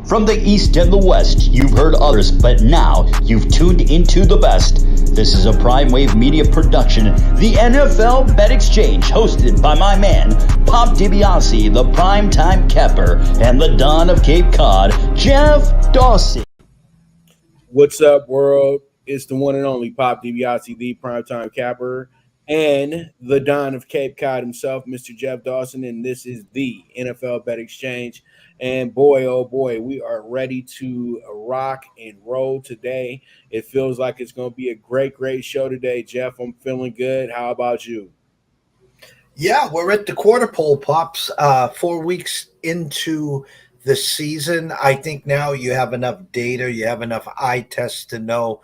From the East and the West, you've heard others, but now you've tuned into the best. This is a Prime Wave Media production, the NFL Bet Exchange, hosted by my man, Pop DiBiase, the primetime capper, and the Don of Cape Cod, Jeff Dawson. What's up, world? It's the one and only Pop DiBiase, the primetime capper, and the Don of Cape Cod himself, Mr. Jeff Dawson, and this is the NFL Bet Exchange. And boy, oh boy, we are ready to rock and roll today. It feels like it's going to be a great show today, Jeff. I'm feeling good. How about you? Yeah, we're at the quarter pole, Pops. 4 weeks into the season. I think now you have enough data, you have enough eye tests to know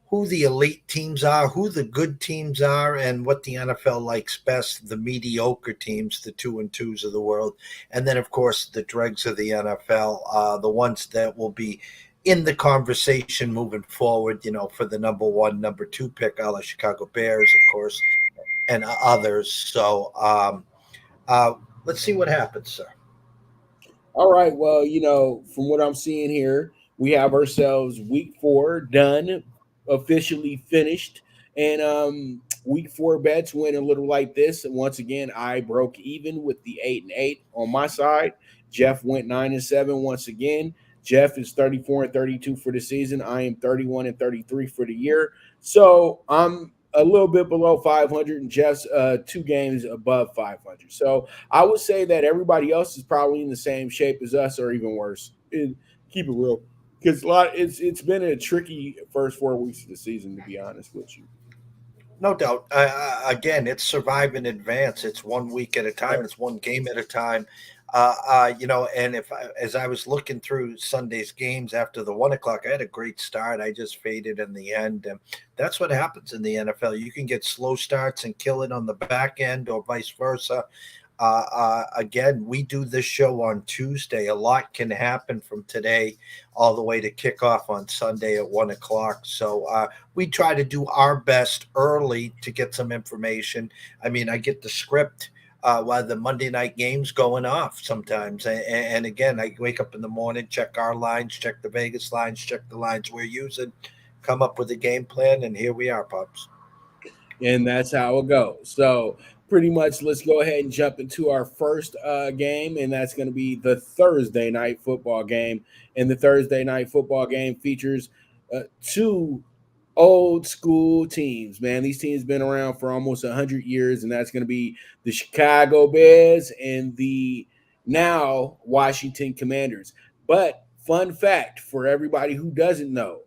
who the elite teams are, who the good teams are, and what the NFL likes best, the mediocre teams, the 2-2s of the world. And then, of course, the dregs of the NFL, the ones that will be in the conversation moving forward, for the number 1, number 2 pick, a la Chicago Bears, of course, and others. So let's see what happens, sir. All right. Well, from what I'm seeing here, we have ourselves week 4 done, officially finished. And week 4 bets went a little like this. And once again, I broke even with the 8-8 on my side. Jeff went 9-7 once again. Jeff is 34-32 for the season. I am 31-33 for the year. So I'm a little bit below 500, and Jeff's 2 games above 500. So I would say that everybody else is probably in the same shape as us, or even worse. Keep it real, because it's been a tricky first 4 weeks of the season, to be honest with you. No doubt. Again, it's survive in advance. It's 1 week at a time. It's one game at a time. And as I was looking through Sunday's games after the 1 o'clock, I had a great start. I just faded in the end. And that's what happens in the NFL. You can get slow starts and kill it on the back end, or vice versa. Again, we do this show on Tuesday. A lot can happen from today all the way to kickoff on Sunday at 1 o'clock. So we try to do our best early to get some information. I mean, I get the script while the Monday night game's going off sometimes. And again, I wake up in the morning, check our lines, check the Vegas lines, check the lines we're using, come up with a game plan, and here we are, Pops. And that's how it goes. So pretty much let's go ahead and jump into our first game, and that's going to be the Thursday night football game. And the Thursday night football game features 2 old school teams, man. These teams been around for almost 100 years, and that's going to be the Chicago Bears and the now Washington Commanders. But fun fact for everybody who doesn't know,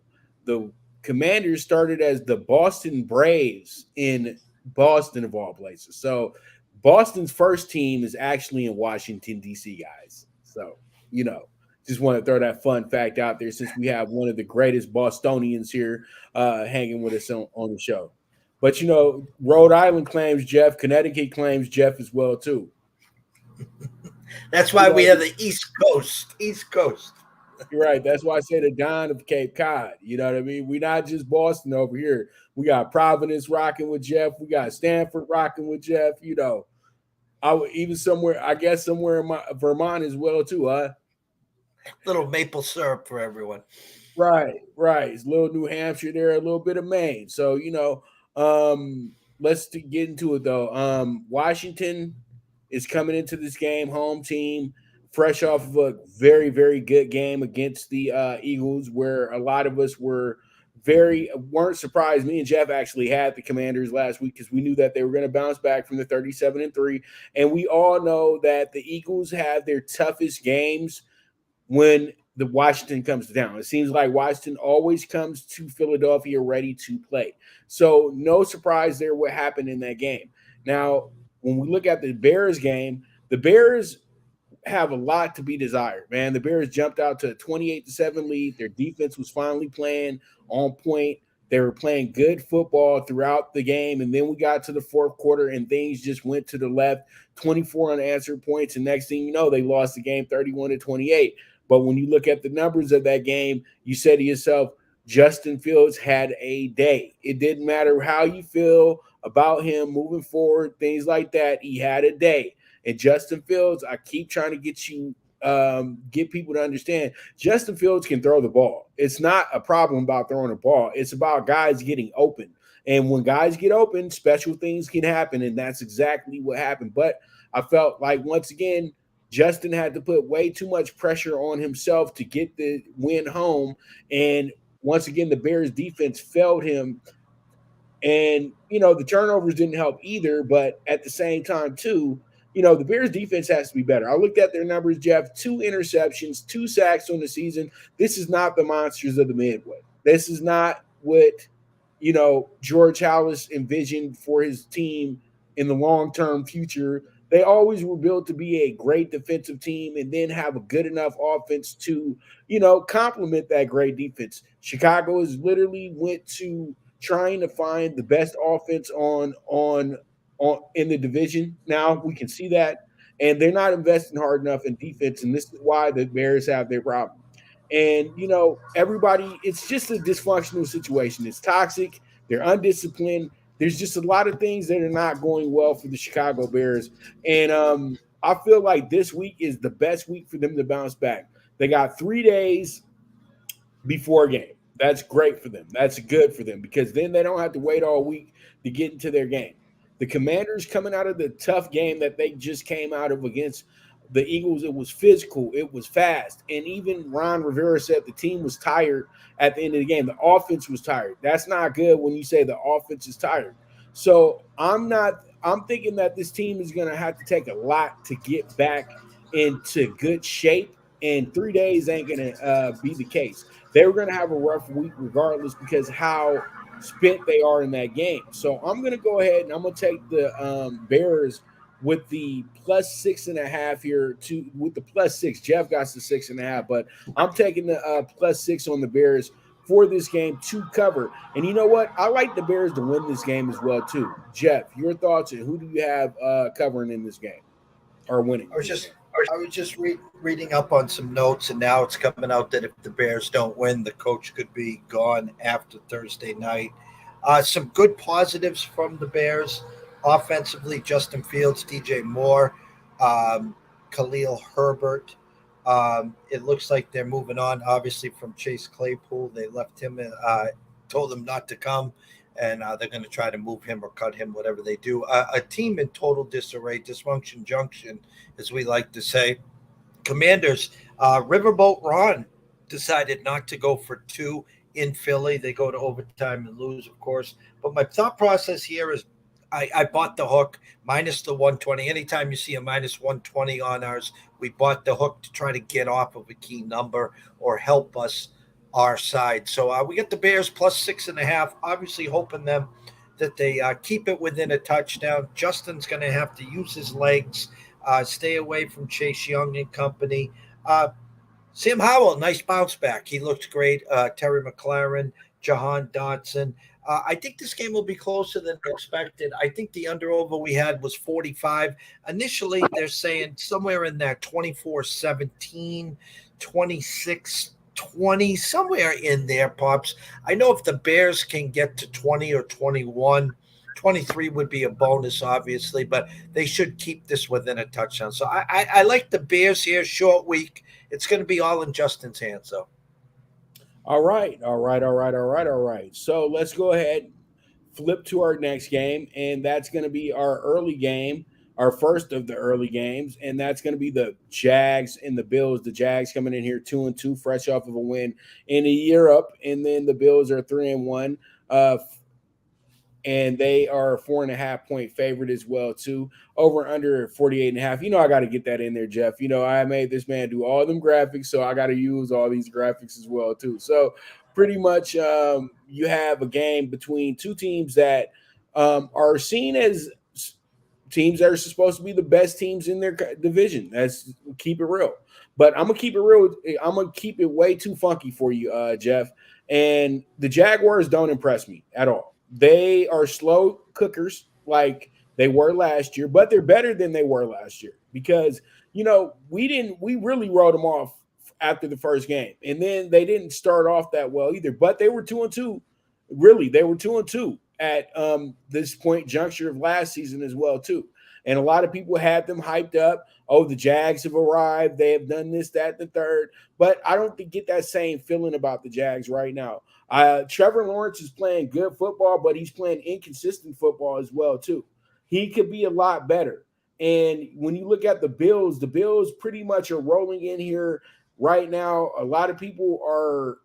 the Commanders started as the Boston Braves in Boston, of all places. So Boston's first team is actually in Washington, D.C., guys. So, just want to throw that fun fact out there, since we have one of the greatest Bostonians here hanging with us on the show. But, Rhode Island claims Jeff. Connecticut claims Jeff as well, too. That's why we have the East Coast. You're right. That's why I say the Don of Cape Cod. You know what I mean? We're not just Boston over here. We got Providence rocking with Jeff. We got Stanford rocking with Jeff. I would even somewhere in Vermont as well, too, huh? Little maple syrup for everyone. Right. It's a little New Hampshire there, a little bit of Maine. So, let's get into it, though. Washington is coming into this game, home team, fresh off of a very, very good game against the Eagles, where a lot of us weren't surprised. Me and Jeff actually had the Commanders last week because we knew that they were going to bounce back from the 37-3. And we all know that the Eagles have their toughest games when the Washington comes to town. It seems like Washington always comes to Philadelphia ready to play. So no surprise there what happened in that game. Now, when we look at the Bears game, the Bears have a lot to be desired, man. The Bears jumped out to a 28-7 lead. Their defense was finally playing on point. They were playing good football throughout the game, and then we got to the fourth quarter, and things just went to the left, 24 unanswered points, and next thing you know, they lost the game 31-28. But when you look at the numbers of that game, you say to yourself, Justin Fields had a day. It didn't matter how you feel about him moving forward, things like that. He had a day. And Justin Fields, I keep trying to get you get people to understand Justin Fields can throw the ball. It's not a problem about throwing the ball. It's about guys getting open. And when guys get open, special things can happen. And that's exactly what happened. But I felt like, once again, Justin had to put way too much pressure on himself to get the win home. And once again, the Bears defense failed him. And, the turnovers didn't help either. But at the same time, too, the Bears defense has to be better. I looked at their numbers, Jeff. 2 interceptions, 2 sacks on the season. This is not the monsters of the Midway. This is not what, George Halas envisioned for his team in the long-term future. They always were built to be a great defensive team and then have a good enough offense to, complement that great defense. Chicago has literally went to trying to find the best offense on in the division. Now we can see that, and they're not investing hard enough in defense, and this is why the Bears have their problem. And everybody, it's just a dysfunctional situation. It's toxic. They're undisciplined. There's just a lot of things that are not going well for the Chicago Bears, and I feel like this week is the best week for them to bounce back. They got 3 days before a game. That's great for them. That's good for them, because then they don't have to wait all week to get into their game. The Commanders, coming out of the tough game that they just came out of against the Eagles, it was physical, it was fast. And even Ron Rivera said the team was tired at the end of the game. The offense was tired. That's not good when you say the offense is tired. So I'm thinking that this team is going to have to take a lot to get back into good shape, and 3 days ain't going to be the case. They were going to have a rough week regardless, because how spent they are in that game. So I'm going to go ahead and I'm going to take the Bears with the +6.5 here with the +6. Jeff got the 6.5, but I'm taking the +6 on the Bears for this game to cover. And you know what? I like the Bears to win this game as well too. Jeff, your thoughts, and who do you have covering in this game or winning? I was just reading up on some notes, and now it's coming out that if the Bears don't win, the coach could be gone after Thursday night. Some good positives from the Bears offensively: Justin Fields, DJ Moore, Khalil Herbert. It looks like they're moving on, obviously, from Chase Claypool. They left him, told him not to come, and they're going to try to move him or cut him, whatever they do. A team in total disarray, dysfunction junction, as we like to say. Commanders, Riverboat Ron decided not to go for 2 in Philly. They go to overtime and lose, of course. But my thought process here is I bought the hook minus the 120. Anytime you see a minus 120 on ours, we bought the hook to try to get off of a key number or help us our side. So we get the Bears +6.5, obviously hoping them that they keep it within a touchdown. Justin's going to have to use his legs, stay away from Chase Young and company. Sam Howell, nice bounce back. He looks great. Terry McLaurin, Jahan Dotson. I think this game will be closer than expected. I think the under-over we had was 45. Initially, they're saying somewhere in that 24-17, 26-20, somewhere in there, Pops. I know if the Bears can get to 20 or 21, 23 would be a bonus, obviously, but they should keep this within a touchdown. So I like the Bears here, short week. It's going to be all in Justin's hands, though. All right. So let's go ahead, flip to our next game, and that's going to be our early game, our first of the early games, and that's going to be the Jags and the Bills. The Jags coming in here 2-2, fresh off of a win in Europe, and then the Bills are 3-1, and they are a 4.5 point favorite as well too. Over under 48.5. I got to get that in there, Jeff. I made this man do all them graphics, so I got to use all these graphics as well too. So pretty much you have a game between two teams that are seen as teams that are supposed to be the best teams in their division. Let's keep it real. But I'm gonna keep it real. I'm gonna keep it way too funky for you, Jeff. And the Jaguars don't impress me at all. They are slow cookers like they were last year, but they're better than they were last year because, we really wrote them off after the first game. And then they didn't start off that well either, but they were 2-2. Really, they were 2-2 at this point juncture of last season as well too. And a lot of people had them hyped up. oh, the Jags have arrived. They have done this, that, the third. But I don't get that same feeling about the Jags right now. Trevor Lawrence is playing good football, but he's playing inconsistent football as well, too. He could be a lot better. And when you look at the Bills pretty much are rolling in here right now. A lot of people are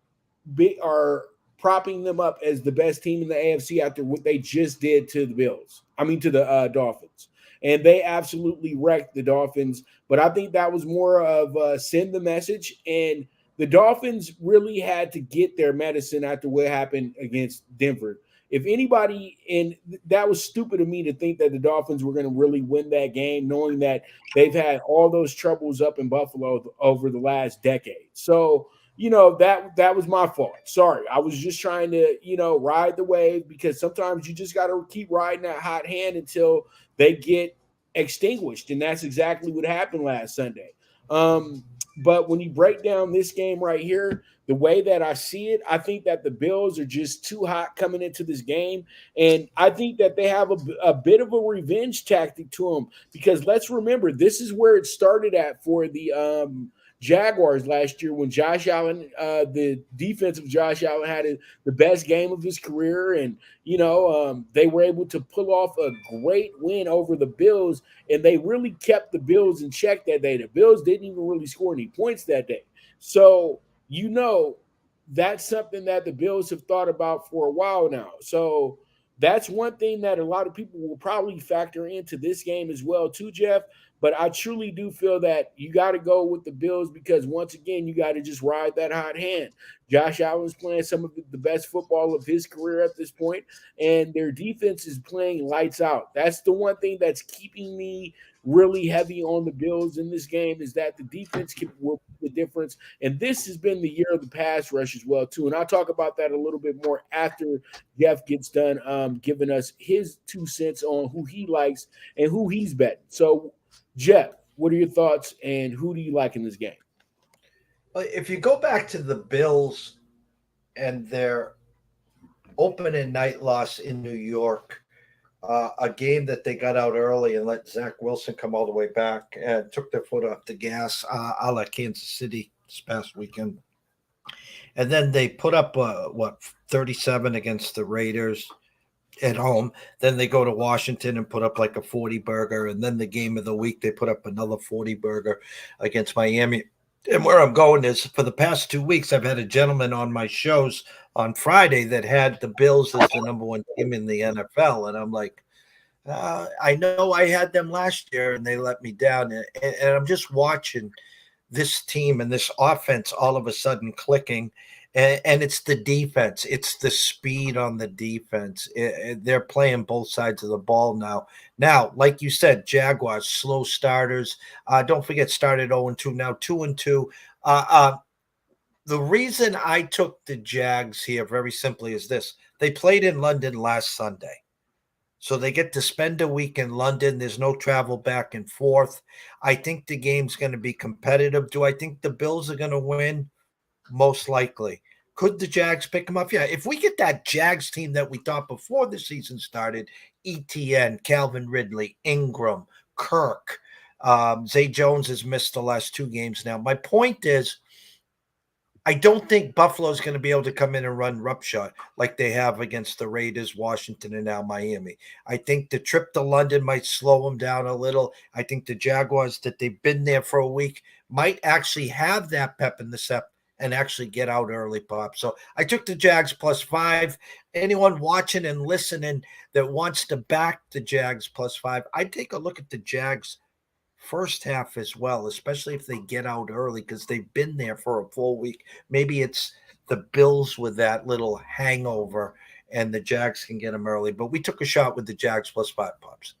propping them up as the best team in the AFC after what they just did to the Dolphins. And they absolutely wrecked the Dolphins. But I think that was more of send the message. And the Dolphins really had to get their medicine after what happened against Denver. If anybody, and that was stupid of me to think that the Dolphins were going to really win that game, knowing that they've had all those troubles up in Buffalo over the last decade. So, that was my fault. Sorry. I was just trying to, ride the wave, because sometimes you just got to keep riding that hot hand until they get extinguished. And that's exactly what happened last Sunday. But when you break down this game right here, the way that I see it, I think that the Bills are just too hot coming into this game. And I think that they have a bit of a revenge tactic to them, because let's remember, this is where it started at for the Jaguars last year, when Josh Allen, the defense of Josh Allen, had the best game of his career. And, they were able to pull off a great win over the Bills, and they really kept the Bills in check that day. The Bills didn't even really score any points that day. So, that's something that the Bills have thought about for a while now. So that's one thing that a lot of people will probably factor into this game as well too, Jeff. But I truly do feel that you got to go with the Bills, because once again, you got to just ride that hot hand. Josh Allen's playing some of the best football of his career at this point, and their defense is playing lights out. That's the one thing that's keeping me really heavy on the Bills in this game, is that the defense will be the difference. And this has been the year of the pass rush as well too. And I'll talk about that a little bit more after Jeff gets done giving us his 2 cents on who he likes and who he's betting. So, Jeff, what are your thoughts, and who do you like in this game? If you go back to the Bills and their opening night loss in New York, a game that they got out early and let Zach Wilson come all the way back and took their foot off the gas, a la Kansas City this past weekend. And then they put up, 37 against the Raiders at home. Then they go to Washington and put up like a 40 burger. And then the game of the week, they put up another 40 burger against Miami. And where I'm going is, for the past 2 weeks, I've had a gentleman on my shows on Friday that had the Bills as the number one team in the NFL. And I'm like, I know I had them last year and they let me down. And I'm just watching this team and this offense all of a sudden clicking. And it's the defense. It's the speed on the defense. They're playing both sides of the ball now. Now, like you said, Jaguars, slow starters. Don't forget, started 0-2, now 2-2. The reason I took the Jags here very simply is this. They played in London last Sunday. So they get to spend a week in London. There's no travel back and forth. I think the game's going to be competitive. Do I think the Bills are going to win? Most likely. Could the Jags pick them up? Yeah. If we get that Jags team that we thought before the season started, ETN, Calvin Ridley, Ingram, Kirk, Zay Jones has missed the last 2 games now. My point is, I don't think Buffalo's going to be able to come in and run roughshod like they have against the Raiders, Washington, and now Miami. I think the trip to London might slow them down a little. I think the Jaguars, that they've been there for a week, might actually have that pep in the step and actually get out early, Pop. So I took the Jags +5. Anyone watching and listening that wants to back the Jags +5, I'd take a look at the Jags first half as well, especially if they get out early, because they've been there for a full week. Maybe it's the Bills with that little hangover and the Jags can get them early. But we took a shot with the Jags +5, Pops.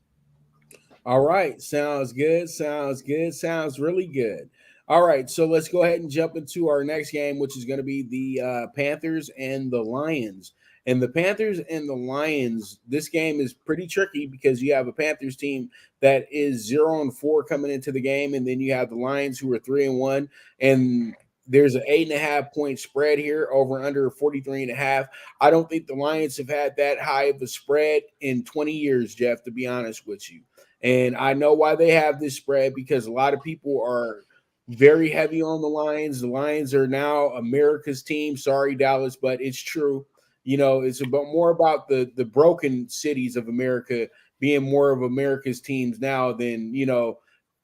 All right. Sounds good. Sounds good. Sounds really good. All right, so let's go ahead and jump into our next game, which is going to be the Panthers and the Lions. And the Panthers and the Lions, this game is pretty tricky, because you have a Panthers team that is 0-4 coming into the game, and then you have the Lions, who are 3-1, and there's an 8.5 point spread here, over under 43.5. I don't think the Lions have had that high of a spread in 20 years, Jeff, to be honest with you. And I know why they have this spread, because a lot of people are very heavy on the Lions. The Lions are now America's team. Sorry, Dallas, but it's true. It's more about the broken cities of America being more of America's teams now than,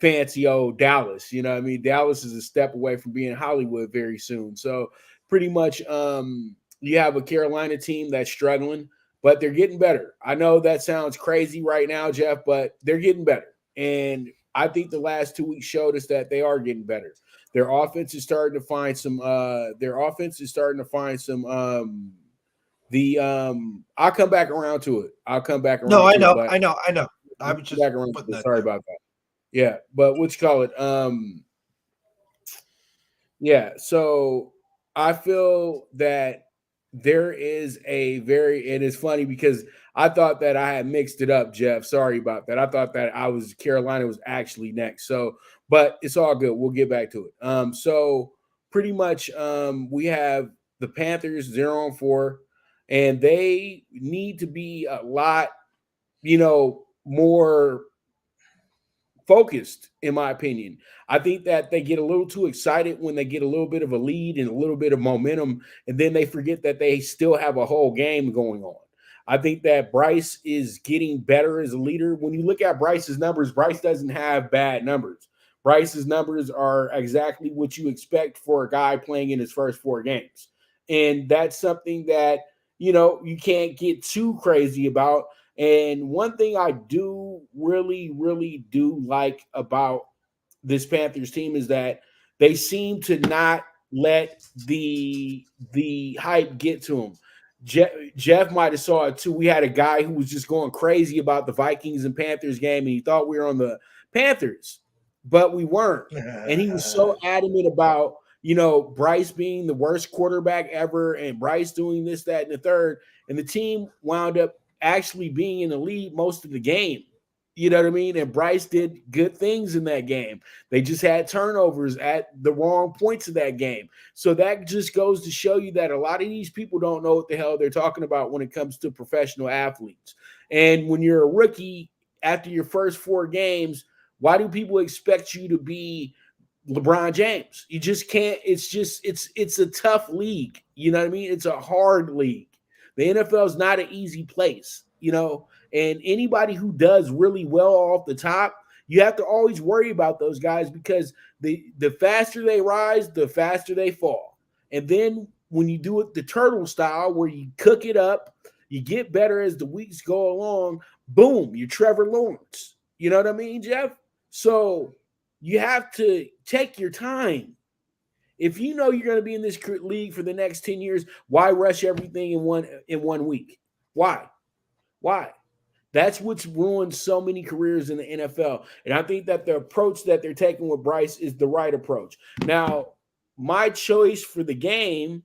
fancy old Dallas. I mean, Dallas is a step away from being Hollywood very soon. So pretty much you have a Carolina team that's struggling, but they're getting better. I know that sounds crazy right now, Jeff, but they're getting better. And I think the last 2 weeks showed us that they are getting better. Their offense is starting to find some I'll come back around to it. I know. I was just back around putting that sorry there. about that. Yeah, but what you call it? Yeah, so I feel that there is and it's funny because I thought that I had mixed it up, Jeff. Sorry about that. I thought that Carolina was actually next. So, but it's all good. We'll get back to it. So pretty much we have the Panthers 0-4, and they need to be a lot, more focused, in my opinion. I think that they get a little too excited when they get a little bit of a lead and a little bit of momentum, and then they forget that they still have a whole game going on. I think that Bryce is getting better as a leader. When you look at Bryce's numbers, Bryce doesn't have bad numbers. Bryce's numbers are exactly what you expect for a guy playing in his first 4 games. And that's something that, you can't get too crazy about. And one thing I do really, really do like about this Panthers team is that they seem to not let the hype get to them. Jeff might have saw it too. We had a guy who was just going crazy about the Vikings and Panthers game, and he thought we were on the Panthers, but we weren't. And he was so adamant about, Bryce being the worst quarterback ever and Bryce doing this, that, and the third. And the team wound up actually being in the lead most of the game. You know what I mean? And Bryce did good things in that game. They just had turnovers at the wrong points of that game. So that just goes to show you that a lot of these people don't know what the hell they're talking about when it comes to professional athletes. And when you're a rookie after your first 4 games, why do people expect you to be LeBron James? You just can't. It's a tough league. You know what I mean? It's a hard league. The NFL is not an easy place, and anybody who does really well off the top, you have to always worry about those guys, because the faster they rise, the faster they fall. And then when you do it the turtle style, where you cook it up, you get better as the weeks go along, boom, you're Trevor Lawrence. You know what I mean, Jeff? So you have to take your time. If you know you're going to be in this league for the next 10 years, why rush everything in one week? Why? That's what's ruined so many careers in the NFL. And I think that the approach that they're taking with Bryce is the right approach. Now, my choice for the game,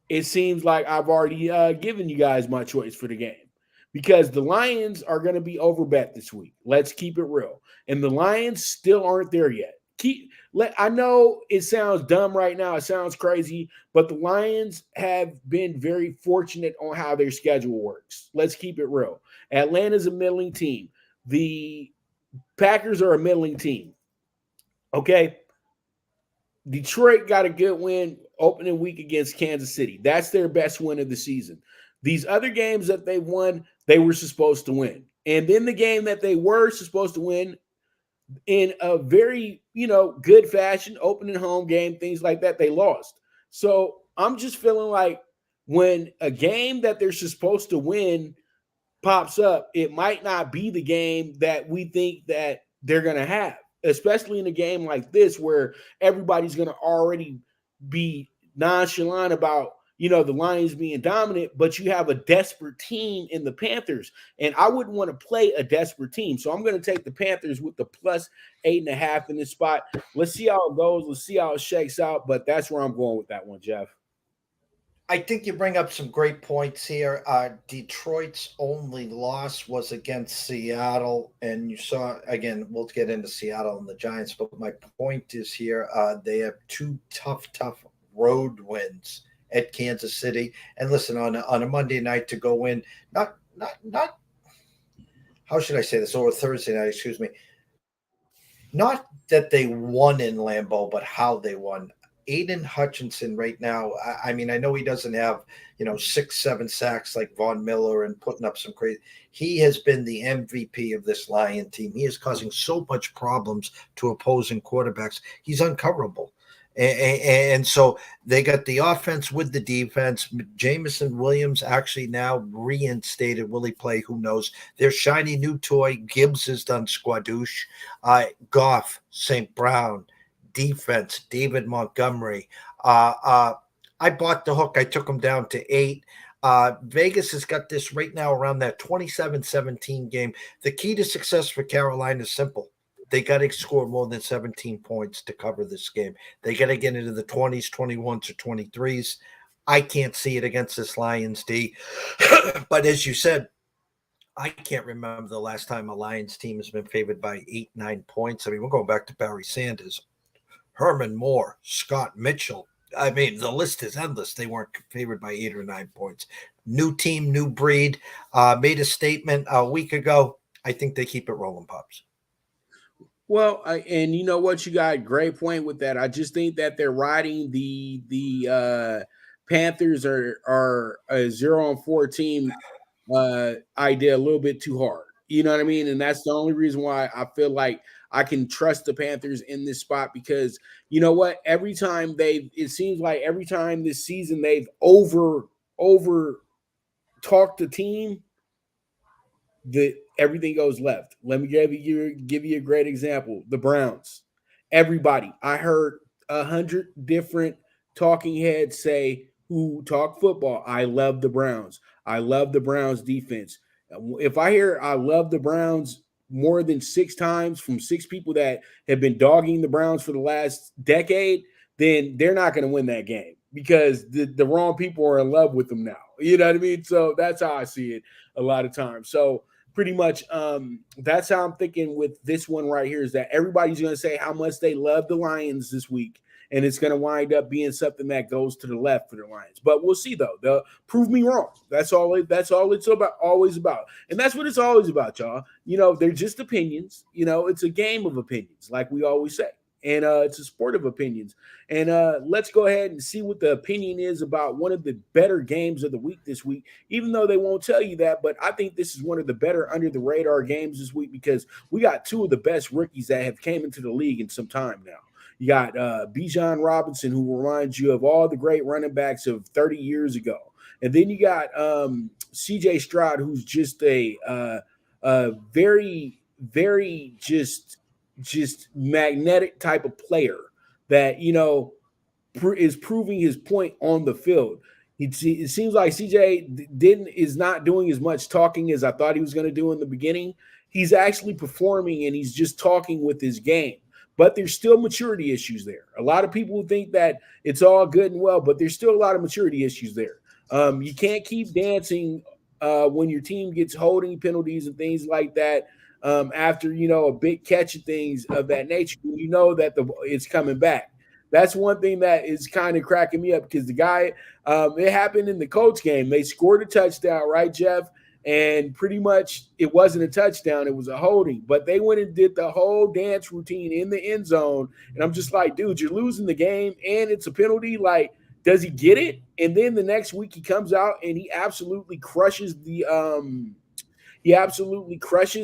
it seems like I've already given you guys my choice for the game, because the Lions are going to be overbet this week. Let's keep it real. And the Lions still aren't there yet. I know it sounds dumb right now. It sounds crazy, but the Lions have been very fortunate on how their schedule works. Let's keep it real. Atlanta's a middling team. The Packers are a middling team. Okay. Detroit got a good win opening week against Kansas City. That's their best win of the season. These other games that they won, they were supposed to win. And then the game that they were supposed to win in a very, good fashion, opening home game, things like that, they lost. So I'm just feeling like when a game that they're supposed to win pops up, it might not be the game that we think that they're going to have, especially in a game like this where everybody's going to already be nonchalant about, the Lions being dominant, but you have a desperate team in the Panthers. And I wouldn't want to play a desperate team. So I'm going to take the Panthers with the plus 8.5 in this spot. Let's see how it goes. Let's see how it shakes out. But that's where I'm going with that one, Jeff. I think you bring up some great points here. Detroit's only loss was against Seattle. And you saw, again, we'll get into Seattle and the Giants. But my point is here, they have 2 tough road wins at Kansas City. And listen, on a Monday night to go in, not how should I say this? Or Thursday night, excuse me. Not that they won in Lambeau, but how they won. Aiden Hutchinson right now, I mean, I know he doesn't have, 6, 7 sacks like Von Miller and putting up some crazy. He has been the MVP of this Lion team. He is causing so much problems to opposing quarterbacks. He's uncoverable. And so they got the offense with the defense. Jameson Williams actually now reinstated. Will he play? Who knows? Their shiny new toy. Gibbs has done squadouche. Goff, St. Brown, defense, David Montgomery. I bought the hook. I took him down to 8. Vegas has got this right now around that 27-17 game. The key to success for Carolina is simple. They got to score more than 17 points to cover this game. They got to get into the 20s, 21s, or 23s. I can't see it against this Lions D. But as you said, I can't remember the last time a Lions team has been favored by 8, 9 points. I mean, we're going back to Barry Sanders, Herman Moore, Scott Mitchell. I mean, the list is endless. They weren't favored by 8 or 9 points. New team, new breed. Made a statement a week ago. I think they keep it rolling, Pops. Well, and you know what? You got a great point with that. I just think that they're riding the Panthers are a 0-4 team idea a little bit too hard. You know what I mean? And that's the only reason why I feel like I can trust the Panthers in this spot, because you know what? It seems like every time this season they've over talked the team, that everything goes left. Let me give you a great example. The Browns. Everybody, I heard 100 different talking heads say who talk football. I love the Browns. I love the Browns defense. If I hear I love the Browns more than 6 times from 6 people that have been dogging the Browns for the last decade, then they're not going to win that game, because the wrong people are in love with them now. You know what I mean? So that's how I see it a lot of times. So pretty much that's how I'm thinking with this one right here, is that everybody's going to say how much they love the Lions this week, and it's going to wind up being something that goes to the left for the Lions. But we'll see, though. They'll prove me wrong. That's all it's about, always about. And that's what it's always about, y'all. They're just opinions. It's a game of opinions, like we always say. And it's a sport of opinions. And let's go ahead and see what the opinion is about one of the better games of the week this week, even though they won't tell you that. But I think this is one of the better under-the-radar games this week, because we got 2 of the best rookies that have came into the league in some time now. You got Bijan Robinson, who reminds you of all the great running backs of 30 years ago. And then you got C.J. Stroud, who's just a very, very just magnetic type of player that, is proving his point on the field. It seems like CJ is not doing as much talking as I thought he was going to do in the beginning. He's actually performing, and he's just talking with his game. But there's still maturity issues there. A lot of people think that it's all good and well, but there's still a lot of maturity issues there. You can't keep dancing when your team gets holding penalties and things like that. After a big catch of things of that nature, that it's coming back. That's one thing that is kind of cracking me up, because the guy, it happened in the Colts game. They scored a touchdown, right, Jeff? And pretty much it wasn't a touchdown, it was a holding. But they went and did the whole dance routine in the end zone. And I'm just like, dude, you're losing the game and it's a penalty. Like, does he get it? And then the next week he comes out and he absolutely crushes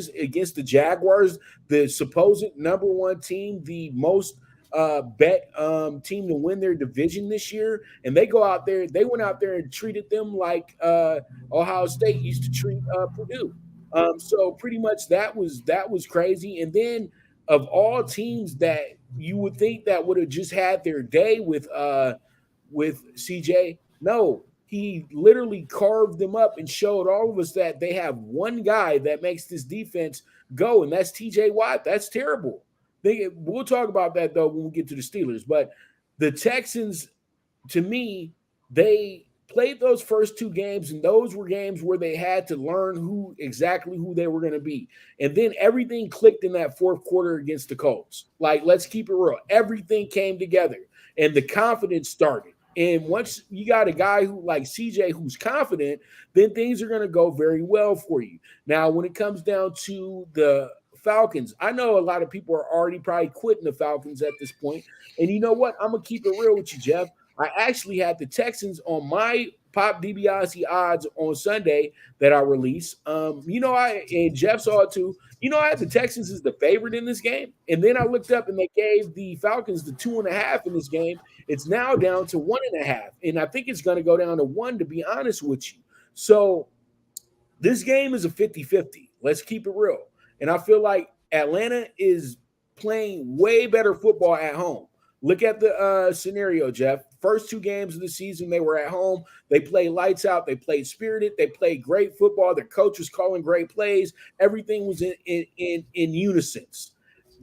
against the Jaguars, the supposed number 1 team, the most bet team to win their division this year. And they went out there and treated them like Ohio State used to treat Purdue. So pretty much that was crazy. And then of all teams that you would think that would have just had their day with CJ, no, he literally carved them up and showed all of us that they have one guy that makes this defense go, and that's TJ Watt. That's terrible. We'll talk about that, though, when we get to the Steelers. But the Texans, to me, they played those first 2 games, and those were games where they had to learn exactly who they were going to be. And then everything clicked in that 4th quarter against the Colts. Like, let's keep it real. Everything came together, and the confidence started. And once you got a guy who like CJ who's confident, then things are going to go very well for you. Now, when it comes down to the Falcons, I know a lot of people are already probably quitting the Falcons at this point. And you know what? I'm going to keep it real with you, Jeff. I actually had the Texans on my Pop DiBiase odds on Sunday that I released. And Jeff saw it too. I had the Texans as the favorite in this game. And then I looked up and they gave the Falcons the 2.5 in this game. It's now down to 1.5. And I think it's going to go down to 1, to be honest with you. So this game is a 50-50. Let's keep it real. And I feel like Atlanta is playing way better football at home. Look at the scenario, Jeff. First 2 games of the season, they were at home. They played lights out. They played spirited. They played great football. Their coach was calling great plays. Everything was in unison.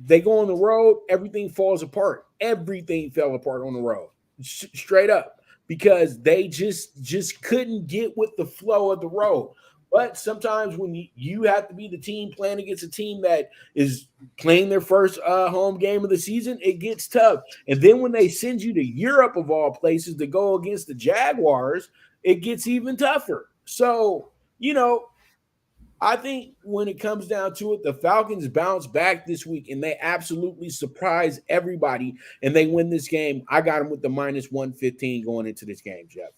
They go on the road. Everything falls apart. Everything fell apart on the road, straight up, because they just couldn't get with the flow of the road. But sometimes when you have to be the team playing against a team that is playing their first home game of the season, it gets tough. And then when they send you to Europe, of all places, to go against the Jaguars, it gets even tougher. So, I think when it comes down to it, the Falcons bounce back this week, and they absolutely surprise everybody, and they win this game. I got them with the minus 115 going into this game, Jeff.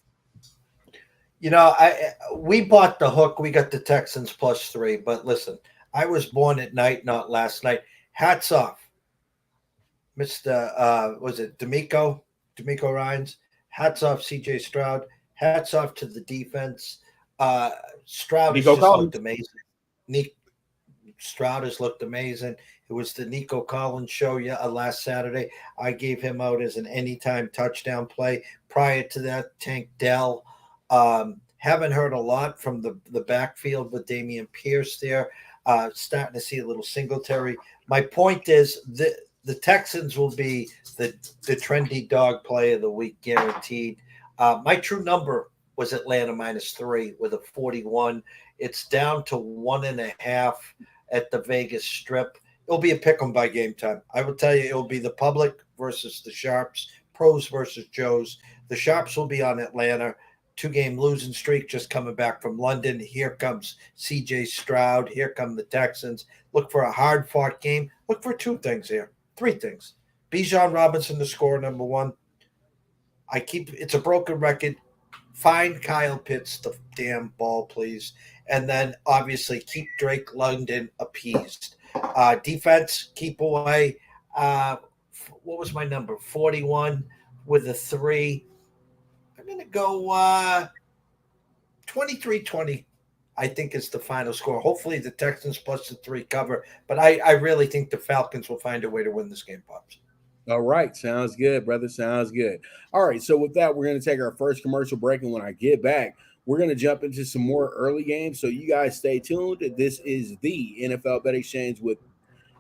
We bought the hook. We got the Texans +3. But listen, I was born at night, not last night. Hats off, Mr. Was it D'Amico Ryans? Hats off, CJ Stroud. Hats off to the defense. Stroud has just looked amazing. Stroud has looked amazing. It was the Nico Collins show last Saturday. I gave him out as an anytime touchdown play. Prior to that, Tank Dell. Haven't heard a lot from the backfield with Dameon Pierce there. Starting to see a little Singletary. My point is the Texans will be the trendy dog play of the week, guaranteed. My true number was Atlanta -3 with a 41. It's down to 1.5 at the Vegas Strip. It'll be a pick 'em by game time. I will tell you, it'll be the public versus the Sharps, pros versus Joes. The Sharps will be on Atlanta. 2-game losing streak just coming back from London. Here comes CJ Stroud. Here come the Texans. Look for a hard-fought game. Look for 2 things here. 3 things. Bijan Robinson to score, number 1. It's a broken record. Find Kyle Pitts the damn ball, please. And then, obviously, keep Drake London appeased. Defense, keep away. What was my number? 41 with a 3. I'm going to go 23-20, I think, is the final score. Hopefully the Texans plus the 3 cover. But I really think the Falcons will find a way to win this game, Pops. All right. Sounds good, brother. Sounds good. All right. So with that, we're going to take our first commercial break. And when I get back, we're going to jump into some more early games. So you guys stay tuned. This is the NFL Bet Exchange with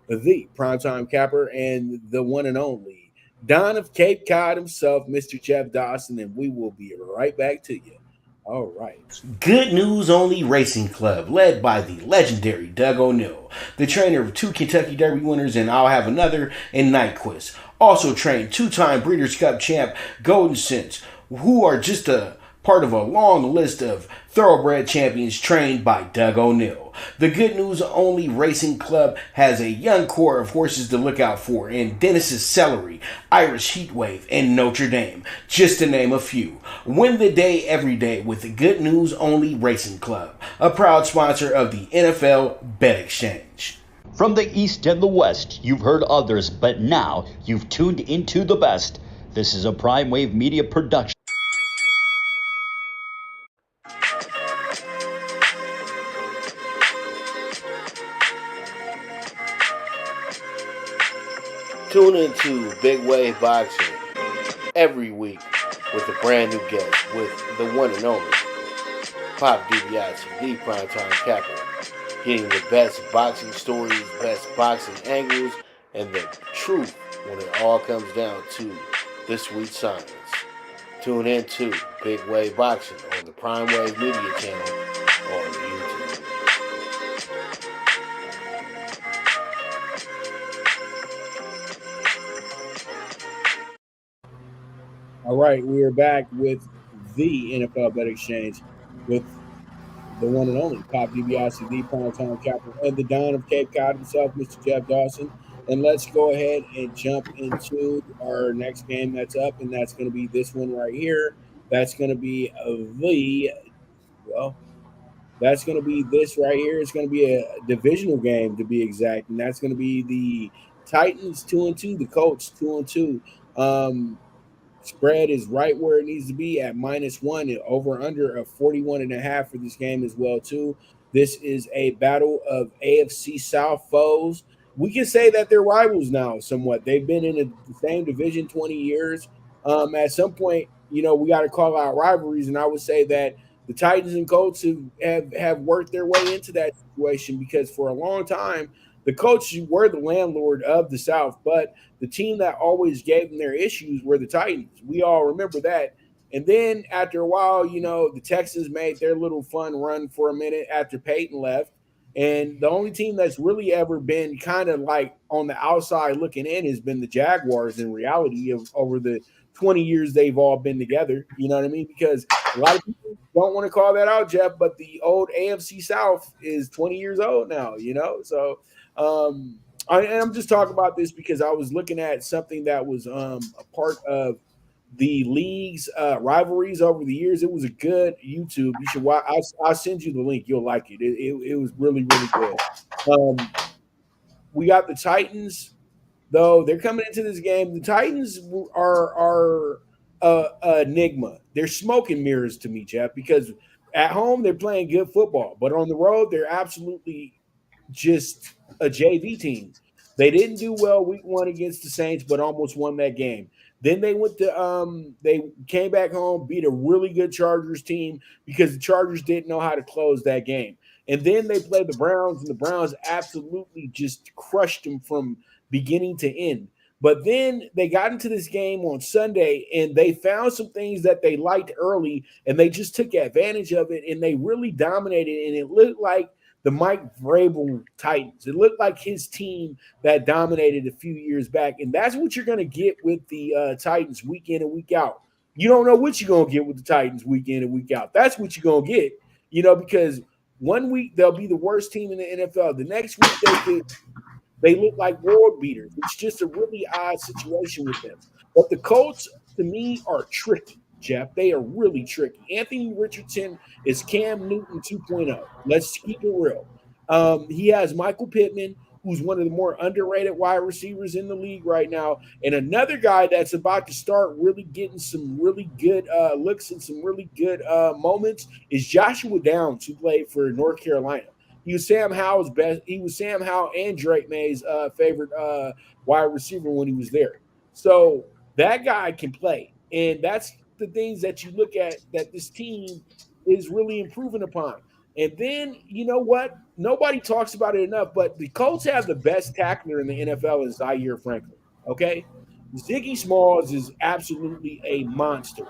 the primetime capper and the one and only Don of Cape Cod himself, Mr. Jeff Dawson, and we will be right back to you. All right. Good News Only Racing Club, led by the legendary Doug O'Neill, the trainer of 2 Kentucky Derby winners, and I'll have another in Nyquist. Also trained 2-time Breeders' Cup champ Golden Sense, who are just a part of a long list of thoroughbred champions trained by Doug O'Neill. The Good News Only Racing Club has a young core of horses to look out for in Dennis's Celery, Irish Heatwave, and Notre Dame, just to name a few. Win the day every day with the Good News Only Racing Club, a proud sponsor of the NFL Bet Exchange. From the East and the West, you've heard others, but now you've tuned into the best. This is a Prime Wave Media production. Tune into Big Wave Boxing every week with a brand new guest with the one and only Pop DiBiase, the primetime capper, getting the best boxing stories, best boxing angles, and the truth when it all comes down to the sweet science. Tune in to Big Wave Boxing on the Prime Wave Media channel on YouTube. All right, we are back with the NFL Bet Exchange with the one and only Pop DiBiase, the Primetime Capital, and the Don of Cape Cod himself, Mr. Jeff Dawson. And let's go ahead and jump into our next game that's up, and that's going to be this one right here. That's going to be well, that's going to be this right here. It's going to be a divisional game to be exact, and that's going to be the Titans 2-2, the Colts 2-2. Spread is right where it needs to be at -1, and over under of 41.5 for this game as well too. This is a battle of AFC South foes. We can say that they're rivals now somewhat. They've been in the same division 20 years. At some point, we got to call out rivalries, and I would say that the Titans and Colts have worked their way into that situation, because for a long time the Colts were the landlord of the South, but the team that always gave them their issues were the Titans. We all remember that. And then after a while, the Texans made their little fun run for a minute after Peyton left. And the only team that's really ever been kind of like on the outside looking in has been the Jaguars in reality of over the 20 years they've all been together. You know what I mean? Because a lot of people don't want to call that out, Jeff, but the old AFC South is 20 years old now, So and I'm just talking about this because I was looking at something that was a part of the league's rivalries over the years. It was a good YouTube. You should watch. I'll send you the link. You'll like it. It was really, really good. We got the Titans, though. They're coming into this game. The Titans are enigma. They're smoke and mirrors to me, Jeff, because at home they're playing good football, but on the road they're absolutely just a JV team. They didn't do well week 1 against the Saints, but almost won that game. Then they they came back home, beat a really good Chargers team because the Chargers didn't know how to close that game. And then they played the Browns, and the Browns absolutely just crushed them from beginning to end. But then they got into this game on Sunday, and they found some things that they liked early, and they just took advantage of it, and they really dominated, and it looked like the Mike Vrabel Titans. It looked like his team that dominated a few years back, and that's what you're going to get with the Titans week in and week out. You don't know what you're going to get with the Titans week in and week out. That's what you're going to get, because one week they'll be the worst team in the NFL. The next week they look like world beaters. It's just a really odd situation with them. But the Colts, to me, are tricky, Jeff. They are really tricky. Anthony Richardson is Cam Newton 2.0. Let's keep it real. He has Michael Pittman, who's one of the more underrated wide receivers in the league right now. And another guy that's about to start really getting some really good looks and some really good moments is Joshua Downs, who played for North Carolina. He was Sam Howell's best. He was Sam Howell and Drake May's favorite wide receiver when he was there. So that guy can play. And that's the things that you look at that this team is really improving upon. And then, you know what? Nobody talks about it enough, but the Colts have the best tackler in the NFL is Zaire Franklin, okay? Ziggy Smalls is absolutely a monster,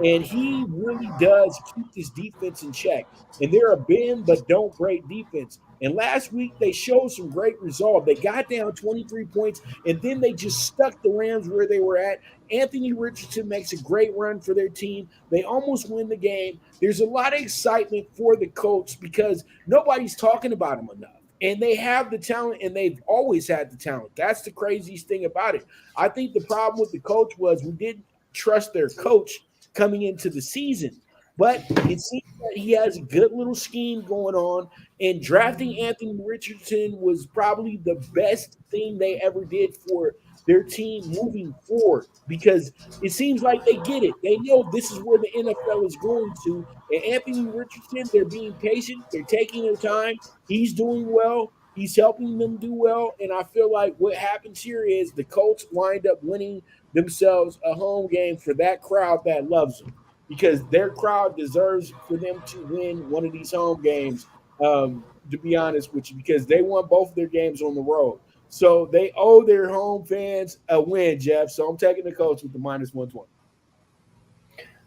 and he really does keep this defense in check. And they're a bend but don't break defense. And last week they showed some great resolve. They got down 23 points, and then they just stuck the Rams where they were at. Anthony Richardson makes a great run for their team. They almost win the game. There's a lot of excitement for the Colts because nobody's talking about them enough. And they have the talent, and they've always had the talent. That's the craziest thing about it. I think the problem with the Colts was we didn't trust their coach coming into the season. But it seems that he has a good little scheme going on, and drafting Anthony Richardson was probably the best thing they ever did for their team moving forward because it seems like they get it. They know this is where the NFL is going to. And Anthony Richardson, they're being patient. They're taking their time. He's doing well. He's helping them do well. And I feel like what happens here is the Colts wind up winning themselves a home game for that crowd that loves them because their crowd deserves for them to win one of these home games, to be honest with you, because they won both of their games on the road. So they owe their home fans a win, Jeff. So I'm taking the Colts with the -120.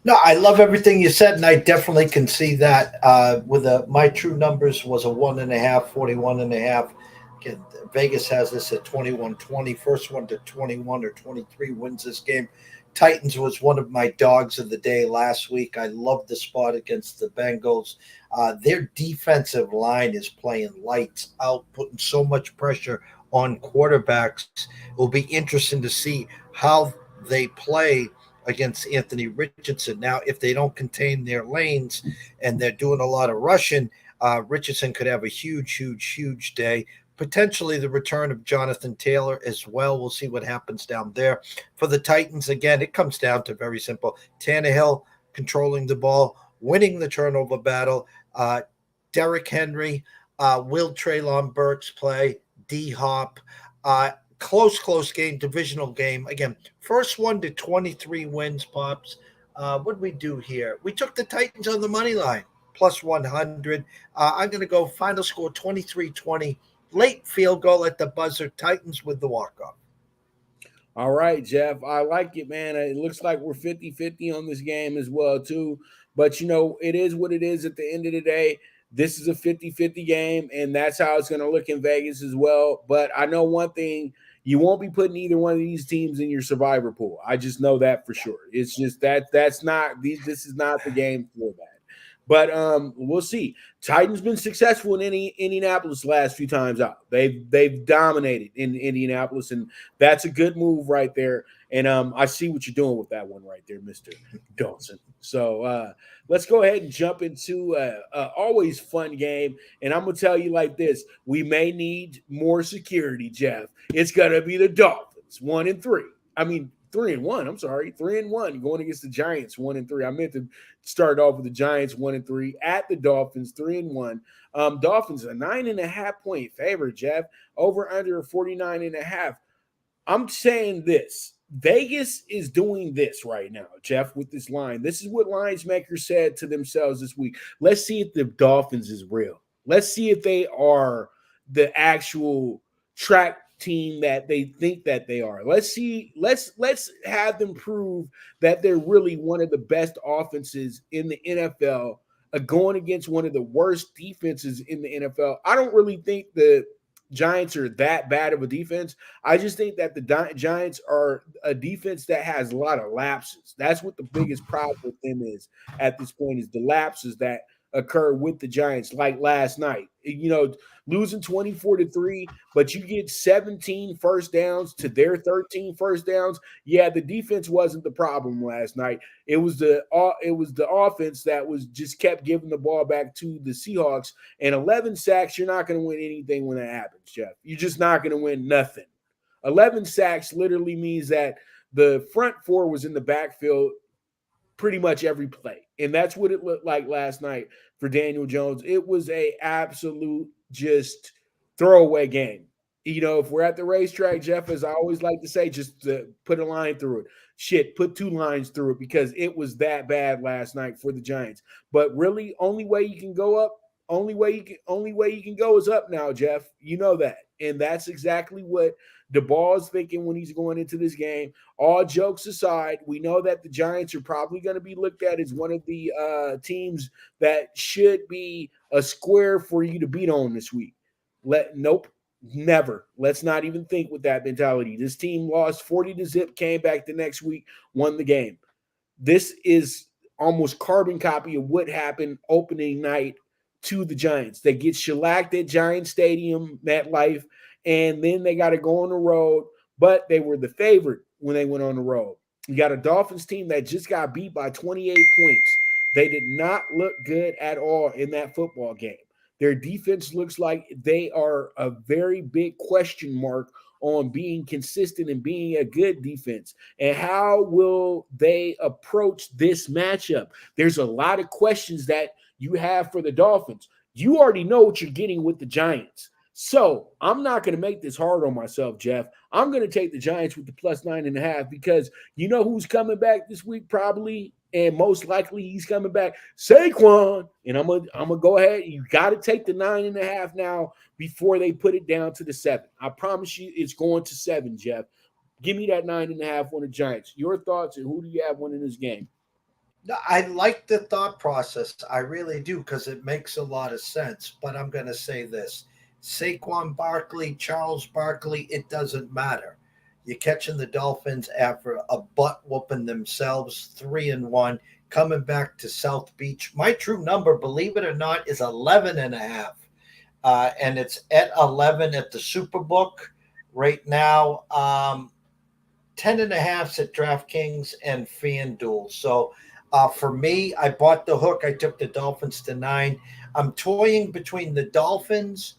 No, I love everything you said, and I definitely can see that. My true numbers was a 1.5, 41.5. Again, Vegas has this at 21-20. First one to 21 or 23 wins this game. Titans was one of my dogs of the day last week. I loved the spot against the Bengals. Their defensive line is playing lights out, putting so much pressure on quarterbacks. It will be interesting to see how they play against Anthony Richardson. Now, if they don't contain their lanes and they're doing a lot of rushing, Richardson could have a huge day. Potentially the return of Jonathan Taylor as well. We'll see what happens down there. For the Titans, again, it comes down to very simple. Tannehill controlling the ball, winning the turnover battle. Derrick Henry, will Treylon Burks play? D-Hop. Close game, divisional game. Again, first one to 23 wins, Pops. What did we do here? We took the Titans on the money line, plus 100. I'm going to go final score 23-20. Late field goal at the buzzer. Titans with the walk-off. All right, Jeff. I like it, man. It looks like we're 50-50 on this game as well, too. But, it is what it is at the end of the day. This is a 50-50 game, and that's how it's going to look in Vegas as well. But I know one thing. You won't be putting either one of these teams in your survivor pool. I just know that for sure. It's just this is not the game for that. But we'll see. Titans been successful in Indianapolis last few times out. They've dominated in Indianapolis, and that's a good move right there. And I see what you're doing with that one right there, Mr. Dawson. So let's go ahead and jump into a always fun game. And I'm gonna tell you like this: we may need more security, Jeff. It's gonna be the Dolphins, 1-3. I mean, 3-1. I'm sorry, 3-1 going against the Giants, 1-3. I meant to start off with the Giants 1-3 at the Dolphins, 3-1. Dolphins a 9.5 point favorite, Jeff. Over under 49.5. I'm saying this. Vegas is doing this right now, Jeff, with this line. This is what lines makers said to themselves this week. Let's see if the Dolphins is real. Let's see if they are the actual track team that they think that they are. Let's see. Let's have them prove that they're really one of the best offenses in the NFL, going against one of the worst defenses in the NFL. I don't really think the Giants are that bad of a defense. I just think that the Giants are a defense that has a lot of lapses. That's what the biggest problem with them is at this point, is the lapses that occur with the Giants, like last night. Losing 24-3, but you get 17 first downs to their 13 first downs. Yeah, the defense wasn't the problem last night. It was the offense that was just kept giving the ball back to the Seahawks. And 11 sacks, you're not going to win anything when that happens, Jeff. You're just not going to win nothing. 11 sacks literally means that the front four was in the backfield pretty much every play. And that's what it looked like last night for Daniel Jones. It was a absolute just throwaway game. If we're at the racetrack, Jeff, as I always like to say, just put a line through it. Put 2 lines through it, because it was that bad last night for the Giants. But really, only way you can go up, only way you can go is up now, Jeff. You know that. And that's exactly what DeBall is thinking when he's going into this game. All jokes aside, we know that the Giants are probably going to be looked at as one of the teams that should be a square for you to beat on this week. Nope, never. Let's not even think with that mentality. This team lost 40-0, came back the next week, won the game. This is almost carbon copy of what happened opening night to the Giants. They get shellacked at Giant Stadium, MetLife, and then they got to go on the road, but they were the favorite when they went on the road. You got a Dolphins team that just got beat by 28 points. They did not look good at all in that football game. Their defense looks like they are a very big question mark on being consistent and being a good defense. And how will they approach this matchup? There's a lot of questions that you have for the Dolphins. You already know what you're getting with the Giants. So I'm not going to make this hard on myself, Jeff. I'm going to take the Giants with the plus 9.5, because you know who's coming back this week probably, and most likely he's coming back? Saquon. And I'm gonna go ahead. You got to take the 9.5 now before they put it down to the 7. I promise you it's going to 7, Jeff. Give me that 9.5 on the Giants. Your thoughts, and who do you have winning this game? I like the thought process. I really do, because it makes a lot of sense. But I'm going to say this. Saquon Barkley, Charles Barkley, it doesn't matter. You're catching the Dolphins after a butt whooping themselves, 3-1, coming back to South Beach. My true number, believe it or not, is 11.5. And it's at 11 at the Superbook right now. 10.5 at DraftKings and FanDuel. So for me, I bought the hook. I took the Dolphins to 9. I'm toying between the Dolphins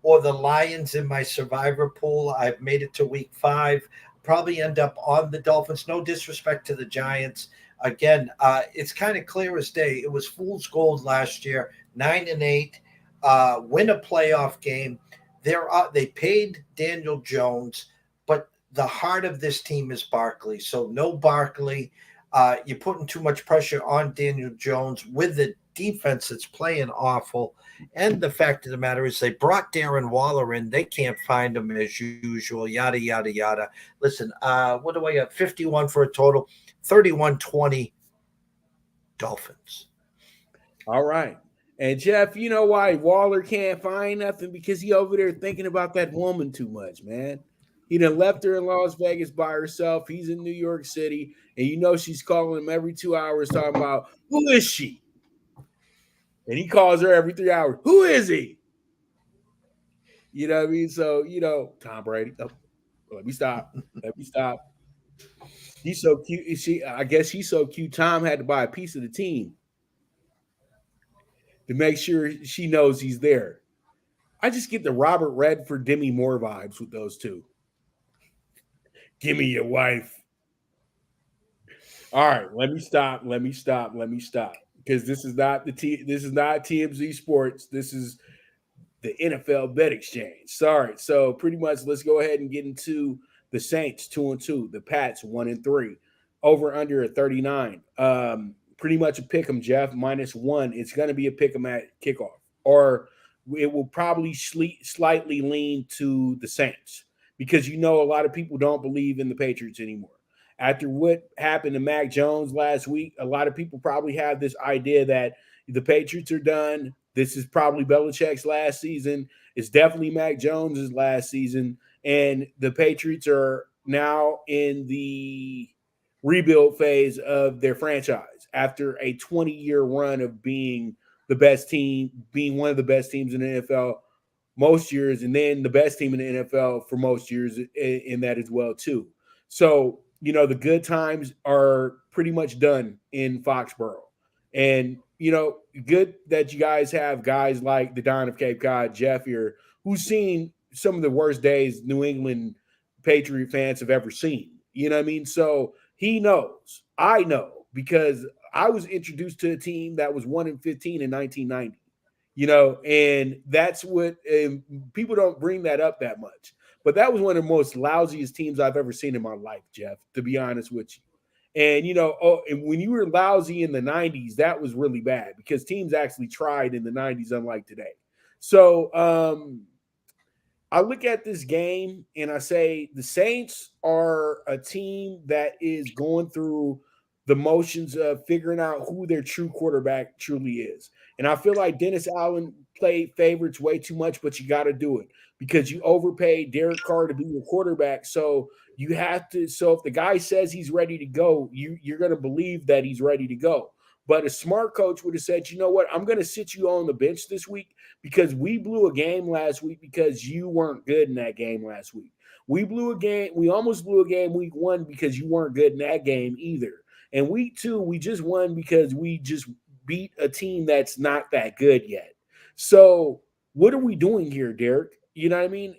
or the Lions in my survivor pool. I've made it to week 5. Probably end up on the Dolphins. No disrespect to the Giants. Again, it's kind of clear as day. It was fool's gold last year, 9-8, win a playoff game. They paid Daniel Jones, but the heart of this team is Barkley. So no Barkley. You're putting too much pressure on Daniel Jones with the defense that's playing awful. And the fact of the matter is they brought Darren Waller in. They can't find him as usual, yada, yada, yada. Listen, what do I have? 51 for a total, 31-20 Dolphins. All right. And Jeff, you know why Waller can't find nothing? Because he over there thinking about that woman too much, man. He done left her in Las Vegas by herself. He's in New York City. And you know she's calling him every 2 hours talking about, who is she? And he calls her every 3 hours. Who is he? You know what I mean? So, Tom Brady. Oh, let me stop. He's so cute. I guess he's so cute. Tom had to buy a piece of the team to make sure she knows he's there. I just get the Robert Redford, Demi Moore vibes with those two. Give me your wife. All right, let me stop. Because this is not TMZ Sports. This is the NFL Bet Exchange. Sorry. So pretty much, let's go ahead and get into the Saints 2-2, the Pats 1-3, over under at 39. Pretty much a pick 'em, Jeff, -1. It's going to be a pick 'em at kickoff, or it will probably slightly lean to the Saints because a lot of people don't believe in the Patriots anymore. After what happened to Mac Jones last week, a lot of people probably have this idea that the Patriots are done. This is probably Belichick's last season. It's definitely Mac Jones's last season. And the Patriots are now in the rebuild phase of their franchise after a 20-year run of being the best team, being one of the best teams in the NFL most years, and then the best team in the NFL for most years in that as well, too. So, the good times are pretty much done in Foxborough. And, good that you guys have guys like the Don of Cape Cod, Jeff here, who's seen some of the worst days New England Patriot fans have ever seen. You know what I mean? So he knows. I know, because I was introduced to a team that was 1-15 in 1990. And that's what people don't bring that up that much. But that was one of the most lousiest teams I've ever seen in my life, Jeff, to be honest with you. And, and when you were lousy in the 90s, that was really bad because teams actually tried in the 90s, unlike today. So I look at this game and I say the Saints are a team that is going through the motions of figuring out who their true quarterback truly is. And I feel like Dennis Allen played favorites way too much, but you got to do it because you overpaid Derek Carr to be your quarterback. So you have to. So if the guy says he's ready to go, you're going to believe that he's ready to go. But a smart coach would have said, you know what, I'm going to sit you on the bench this week because we blew a game last week because you weren't good in that game last week. We almost blew a game week 1 because you weren't good in that game either. And week 2, we just won because we just beat a team that's not that good yet. So what are we doing here, Derek? You know what I mean?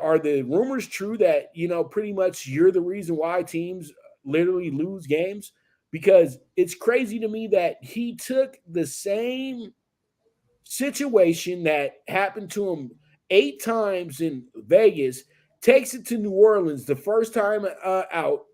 Are the rumors true that, pretty much you're the reason why teams literally lose games? Because it's crazy to me that he took the same situation that happened to him 8 times in Vegas, takes it to New Orleans the first time out,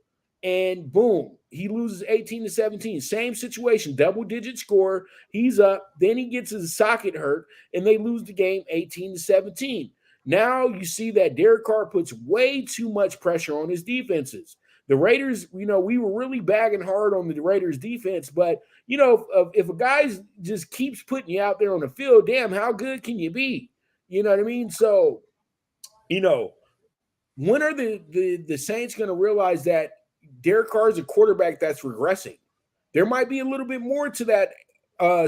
and boom, he loses 18-17. Same situation, double-digit score. He's up. Then he gets his socket hurt, and they lose the game 18-17. Now you see that Derek Carr puts way too much pressure on his defenses. The Raiders, we were really bagging hard on the Raiders defense, but, if a guy just keeps putting you out there on the field, damn, how good can you be? You know what I mean? So, when are the Saints going to realize that Derek Carr is a quarterback that's regressing? There might be a little bit more to that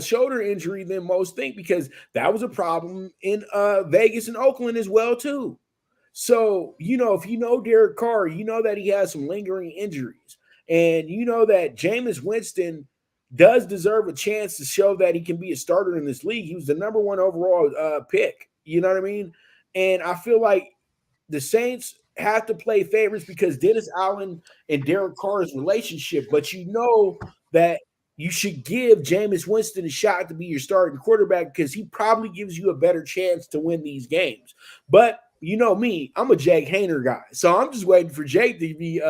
shoulder injury than most think, because that was a problem in Vegas and Oakland as well too. So, if you know Derek Carr, you know that he has some lingering injuries. And you know that Jameis Winston does deserve a chance to show that he can be a starter in this league. He was the number one overall pick. You know what I mean? And I feel like the Saints have to play favorites because Dennis Allen and Derek Carr's relationship, but you know that you should give Jameis Winston a shot to be your starting quarterback because he probably gives you a better chance to win these games. But you know me, I'm a Jake Haener guy. So I'm just waiting for Jake to be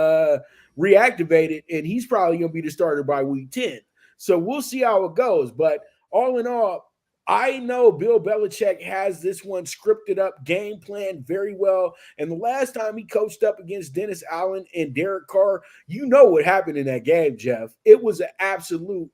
reactivated, and he's probably going to be the starter by week 10. So we'll see how it goes. But all in all, I know Bill Belichick has this one scripted up, game plan very well. And the last time he coached up against Dennis Allen and Derek Carr, you know what happened in that game, Jeff. It was an absolute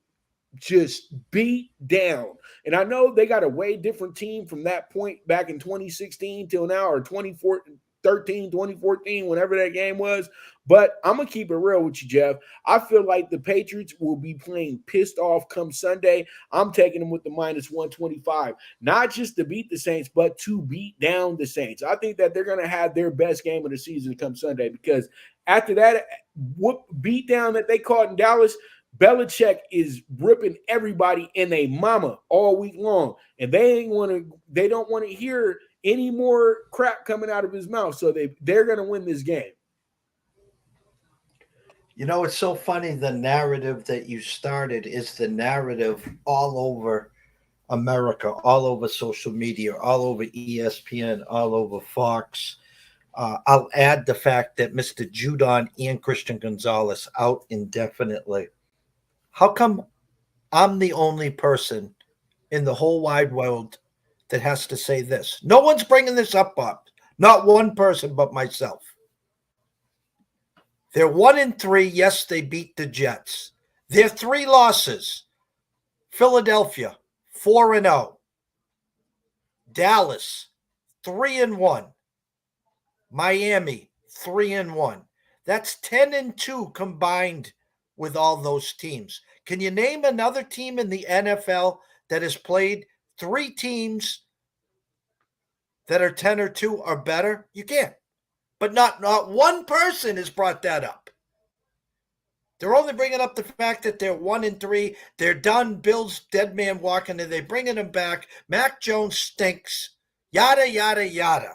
just beat down. And I know they got a way different team from that point back in 2016 till now, or 2013, 2014, whenever that game was. But I'm going to keep it real with you, Jeff. I feel like the Patriots will be playing pissed off come Sunday. I'm taking them with the minus 125, not just to beat the Saints, but to beat down the Saints. I think that they're going to have their best game of the season come Sunday, because after that beat down that they caught in Dallas, Belichick is ripping everybody in a mama all week long, and they don't want to hear any more crap coming out of his mouth. So they're going to win this game. You know, it's so funny. The narrative that you started is the narrative all over America, all over social media, all over ESPN, all over Fox. I'll add the fact that Mr. Judon and Christian Gonzalez out indefinitely. How come I'm the only person in the whole wide world that has to say this? No one's bringing this up, Bob. Not one person but myself. They're 1-3. Yes, they beat the Jets. Their 3 losses: Philadelphia, 4-0. Dallas, 3-1. Miami, 3-1. That's 10-2 combined with all those teams. Can you name another team in the NFL that has played 3 teams that are 10-2 or better? You can't. But not one person has brought that up. They're only bringing up the fact that they're 1-3. They're done. Bill's dead man walking, and they're bringing him back. Mac Jones stinks. Yada, yada, yada.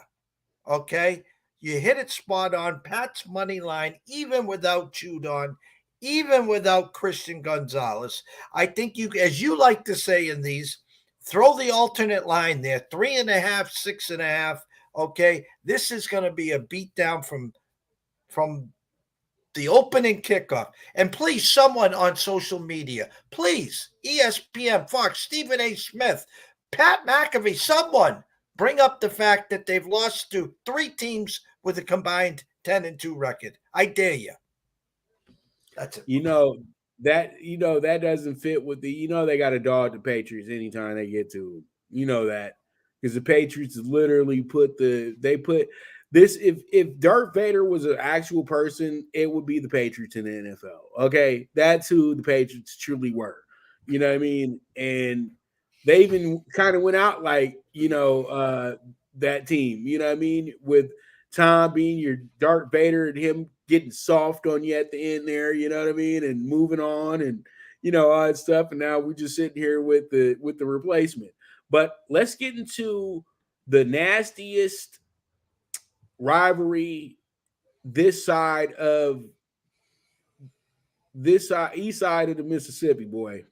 Okay? You hit it spot on. Pat's money line, even without Judon, even without Christian Gonzalez. I think you, as you like to say in these, throw the alternate line there, 3.5, 6.5. Okay, this is going to be a beatdown from the opening kickoff. And please, someone on social media, please, ESPN, Fox, Stephen A. Smith, Pat McAfee, someone bring up the fact that they've lost to 3 teams with a combined 10-2 record. I dare you. That's it. That doesn't fit with the, they got to dog the Patriots anytime they get to them. You know that. Because the Patriots literally put this, if Darth Vader was an actual person, it would be the Patriots in the NFL. Okay. That's who the Patriots truly were. You know what I mean? And they even kind of went out like, that team, you know what I mean? With Tom being your Darth Vader and him getting soft on you at the end there, you know what I mean? And moving on and, all that stuff. And now we're just sitting here with the replacement. But let's get into the nastiest rivalry east side of the Mississippi, boy.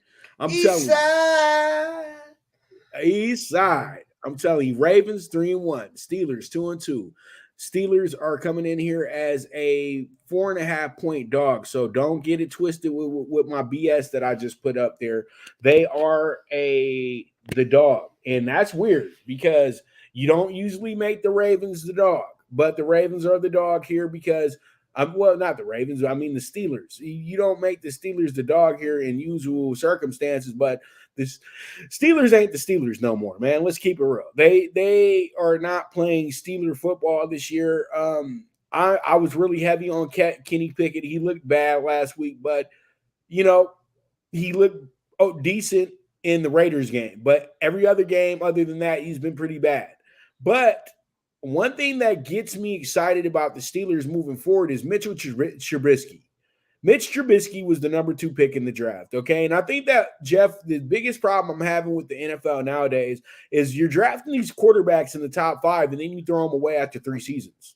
East side. I'm telling you, Ravens 3-1, Steelers 2-2. Steelers are coming in here as a 4.5-point dog. So don't get it twisted with my BS that I just put up there. They are the dog. And that's weird because you don't usually make the Ravens the dog, but the Ravens are the dog here because not the Ravens. I mean, the Steelers. You don't make the Steelers the dog here in usual circumstances, but the Steelers ain't the Steelers no more, man. Let's keep it real. They are not playing Steeler football this year. I was really heavy on Kenny Pickett. He looked bad last week, but you know, he looked decent in the Raiders game. But every other game other than that, he's been pretty bad. But one thing that gets me excited about the Steelers moving forward is Mitchell Trubisky. Mitch Trubisky was the number 2 pick in the draft, okay? And I think that, Jeff, the biggest problem I'm having with the NFL nowadays is you're drafting these quarterbacks in the top 5 and then you throw them away after 3 seasons.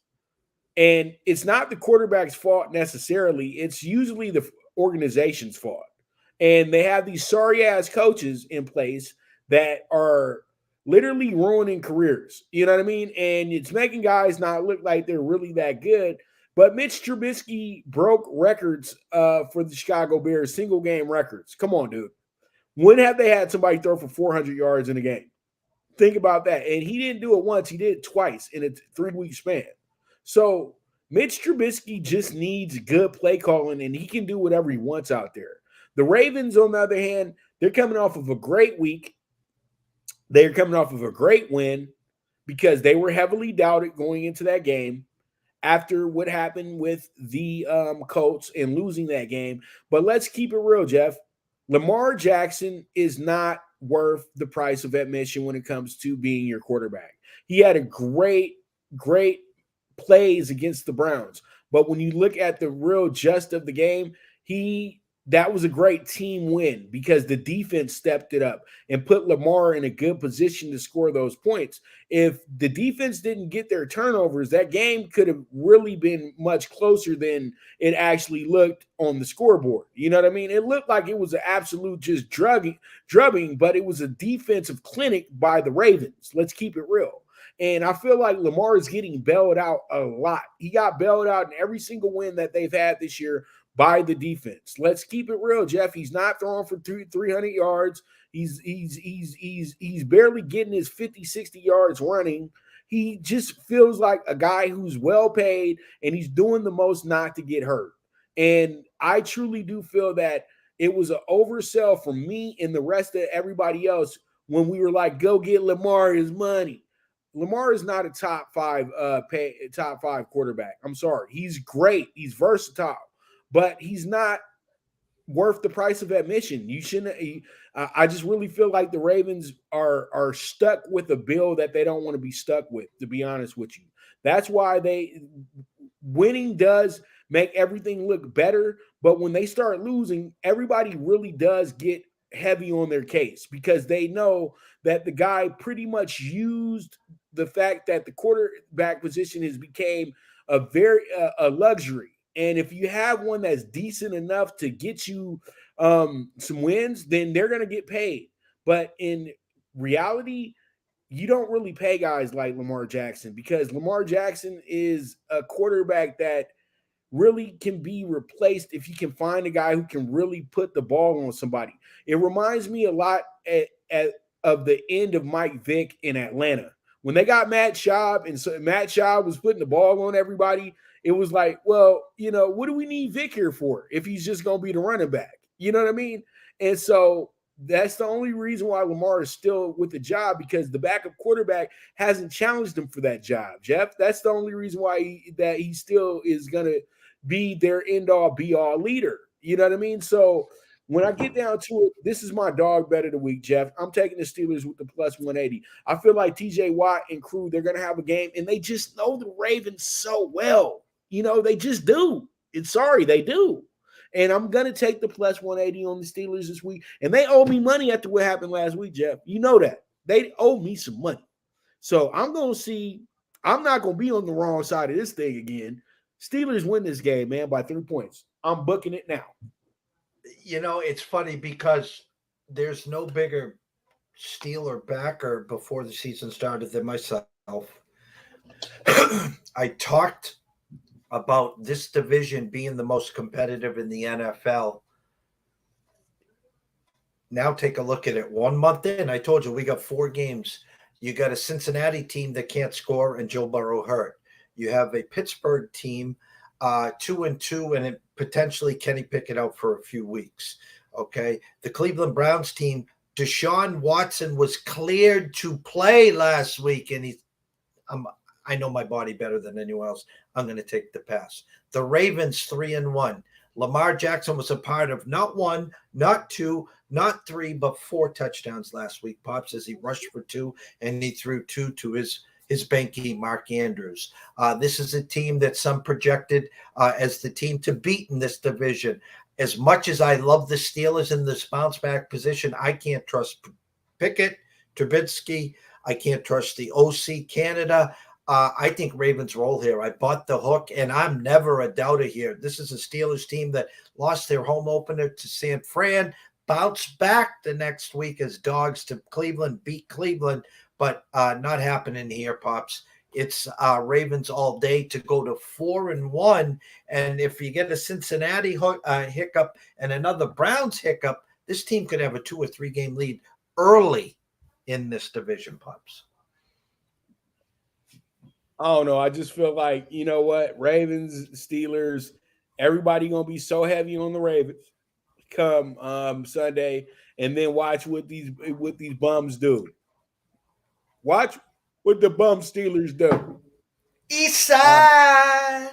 And it's not the quarterback's fault necessarily. It's usually the organization's fault. And they have these sorry-ass coaches in place that are literally ruining careers. You know what I mean? And it's making guys not look like they're really that good. But Mitch Trubisky broke records for the Chicago Bears, single-game records. Come on, dude. When have they had somebody throw for 400 yards in a game? Think about that. And he didn't do it once. He did it twice in a 3-week span. So Mitch Trubisky just needs good play calling, and he can do whatever he wants out there. The Ravens, on the other hand, they're coming off of a great week. They're coming off of a great win because they were heavily doubted going into that game after what happened with the Colts and losing that game. But let's keep it real, Jeff. Lamar Jackson is not worth the price of admission when it comes to being your quarterback. He had a great plays against the Browns. But when you look at the real gist of the game, that was a great team win because the defense stepped it up and put Lamar in a good position to score those points. If the defense didn't get their turnovers, that game could have really been much closer than it actually looked on the scoreboard. You know what I mean? It looked like it was an absolute just drubbing, but it was a defensive clinic by the Ravens. Let's keep it real. And I feel like Lamar is getting bailed out a lot. He got bailed out in every single win that they've had this year by the defense. Let's keep it real, Jeff. He's not throwing for 300 yards. He's barely getting his 50, 60 yards running. He just feels like a guy who's well paid, and he's doing the most not to get hurt. And I truly do feel that it was an oversell for me and the rest of everybody else when we were like, go get Lamar his money. Lamar is not a top five quarterback. I'm sorry. He's great. He's versatile. But he's not worth the price of admission. You shouldn't. I just really feel like the Ravens are stuck with a bill that they don't want to be stuck with, to be honest with you. That's why winning does make everything look better. But when they start losing, everybody really does get heavy on their case because they know that the guy pretty much used the fact that the quarterback position has became a luxury. And if you have one that's decent enough to get you some wins, then they're going to get paid. But in reality, you don't really pay guys like Lamar Jackson because Lamar Jackson is a quarterback that really can be replaced if you can find a guy who can really put the ball on somebody. It reminds me a lot of the end of Mike Vick in Atlanta. When they got Matt Schaub, and so Matt Schaub was putting the ball on everybody, it was like, well, what do we need Vic here for if he's just going to be the running back? You know what I mean? And so that's the only reason why Lamar is still with the job because the backup quarterback hasn't challenged him for that job, Jeff. That's the only reason why he still is going to be their end-all, be-all leader. You know what I mean? So when I get down to it, this is my dog bet of the week, Jeff. I'm taking the Steelers with the plus 180. I feel like TJ Watt and crew, they're going to have a game, and they just know the Ravens so well. They just do. They do. And I'm going to take the plus 180 on the Steelers this week. And they owe me money after what happened last week, Jeff. You know that. They owe me some money. So I'm going to see. I'm not going to be on the wrong side of this thing again. Steelers win this game, man, by 3 points. I'm booking it now. It's funny because there's no bigger Steeler backer before the season started than myself. I talked about this division being the most competitive in the NFL. Now take a look at it. 1 month in, I told you we got 4 games. You got a Cincinnati team that can't score and Joe Burrow hurt. You have a Pittsburgh team 2-2 and potentially Kenny Pickett out for a few weeks. Okay. The Cleveland Browns team, Deshaun Watson was cleared to play last week, and I know my body better than anyone else. I'm going to take the pass. The Ravens 3-1. Lamar Jackson was a part of not one, not two, not three, but 4 touchdowns last week. Pops, as he rushed for 2 and he threw 2 to his banky Mark Andrews. This is a team that some projected as the team to beat in this division. As much as I love the Steelers in this bounce back position, I can't trust Pickett, Trubisky. I can't trust the OC Canada. I think Ravens roll here. I bought the hook, and I'm never a doubter here. This is a Steelers team that lost their home opener to San Fran, bounced back the next week as dogs to Cleveland, beat Cleveland, but not happening here, Pops. It's Ravens all day to go to 4-1. And if you get a Cincinnati hiccup and another Browns hiccup, this team could have a 2 or 3 game lead early in this division, Pops. I don't know. I just feel like, you know what? Ravens, Steelers, everybody going to be so heavy on the Ravens come Sunday, and then watch what these bums do. Watch what the bum Steelers do. East side.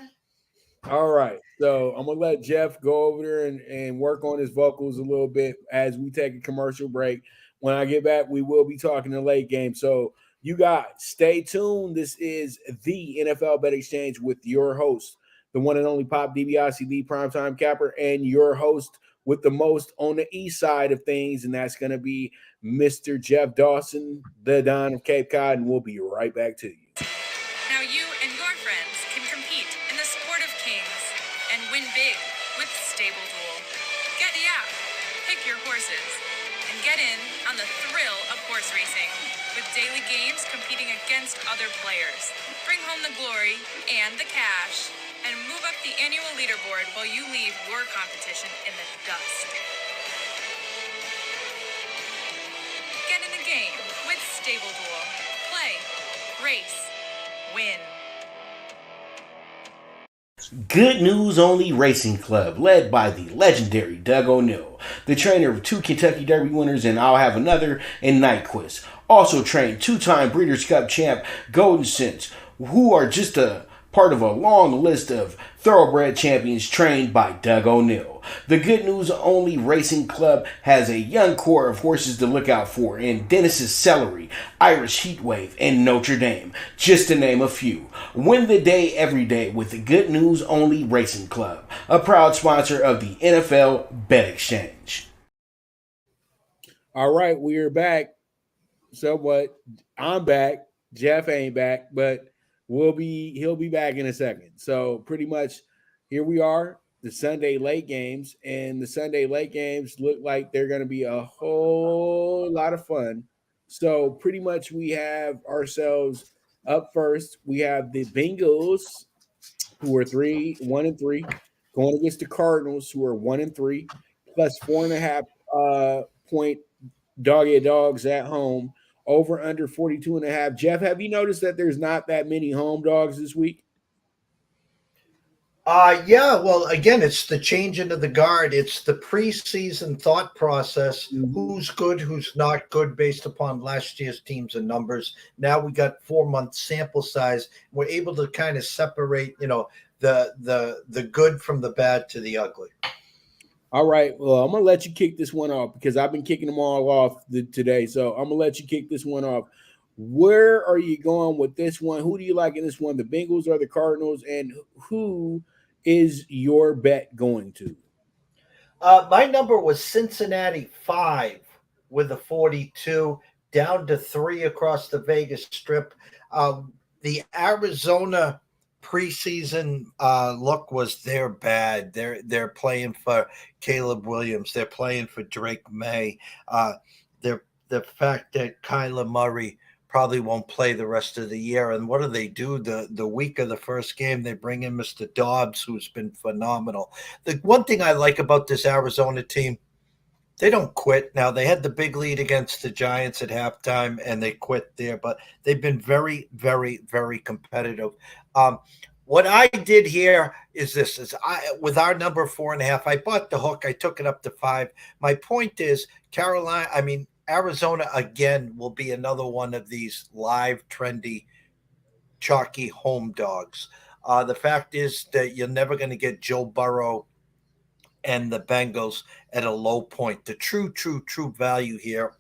All right. So I'm going to let Jeff go over there and work on his vocals a little bit as we take a commercial break. When I get back, we will be talking the late game. So you guys stay tuned. This is the NFL Bet Exchange with your host, the one and only Pop DiBiase, the primetime capper, and your host with the most on the east side of things, and that's going to be Mr. Jeff Dawson, the Don of Cape Cod, and we'll be right back to you. Now you and your friends can compete in the sport of kings and win big with Stable Duel. Get the app, pick your horses, and get in on the thrill of horse racing with daily games competing against other players. Bring home the glory and the cash, and move up the annual leaderboard while you leave your competition in the dust. Get in the game with Stable Duel. Play, race, win. Good News Only Racing Club, led by the legendary Doug O'Neill, the trainer of 2 Kentucky Derby winners and I'll Have Another and Nyquist. Also trained 2-time Breeders' Cup champ Golden Sense, who are just a part of a long list of thoroughbred champions trained by Doug O'Neill. The Good News Only Racing Club has a young core of horses to look out for in Dennis's Celery, Irish Heatwave, and Notre Dame, just to name a few. Win the day every day with the Good News Only Racing Club, a proud sponsor of the NFL Bet Exchange. All right, we are back. Somewhat. I'm back. Jeff ain't back, but he'll be back in a second. So pretty much here we are, the Sunday late games, and the Sunday late games look like they're going to be a whole lot of fun. So pretty much we have ourselves up first. We have the Bengals, who are 1-3, going against the Cardinals, who are 1-3, plus 4.5 point dogs at home. Over under 42.5. Jeff, have you noticed that there's not that many home dogs this week? Yeah, well, again, it's the change into the guard. It's the preseason thought process. Mm-hmm. Who's good, who's not good based upon last year's teams and numbers. Now we got 4-month sample size. We're able to kind of separate, the good from the bad to the ugly. All right. Well, I'm going to let you kick this one off because I've been kicking them all off today. So I'm going to let you kick this one off. Where are you going with this one? Who do you like in this one? The Bengals or the Cardinals? And who is your bet going to? My number was Cincinnati 5 with a 42, down to 3 across the Vegas Strip. The Arizona preseason look was they're bad. They're playing for Caleb Williams. They're playing for Drake May. The fact that Kyler Murray probably won't play the rest of the year. And what do? The week of the first game, they bring in Mr. Dobbs, who's been phenomenal. The one thing I like about this Arizona team, they don't quit. Now, they had the big lead against the Giants at halftime, and they quit there. But they've been very, very, very competitive. What I did here is this: with our number 4.5, I bought the hook. I took it up to 5. My point is, Arizona again will be another one of these live trendy chalky home dogs. The fact is that you're never going to get Joe Burrow and the Bengals at a low point. The true value here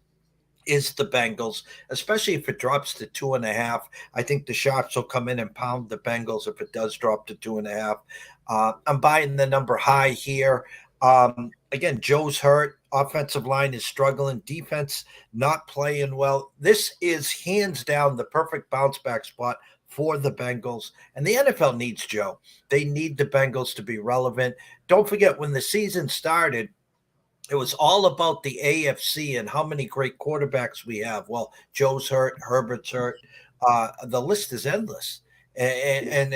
is the Bengals, especially if it drops to 2.5. I think the Sharps will come in and pound the Bengals if it does drop to 2.5. I'm buying the number high here. Again, Joe's hurt. Offensive line is struggling. Defense not playing well. This is hands down the perfect bounce back spot for the Bengals. And the NFL needs Joe. They need the Bengals to be relevant. Don't forget, when the season started, it was all about the AFC and how many great quarterbacks we have. Well, Joe's hurt, Herbert's hurt. The list is endless. And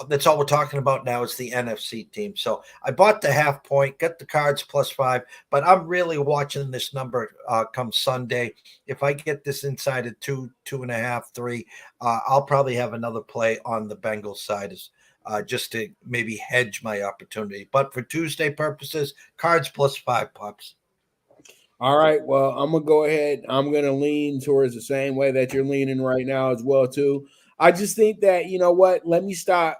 that's all we're talking about now is the NFC team. So I bought the half point, got the Cards +5, but I'm really watching this number come Sunday. If I get this inside of 2.5, 3, I'll probably have another play on the Bengals side just to maybe hedge my opportunity. But for Tuesday purposes, Cards +5, Pops. All right. Well, I'm gonna go ahead. I'm gonna lean towards the same way that you're leaning right now as well, too. I just think that, you know what? Let me stop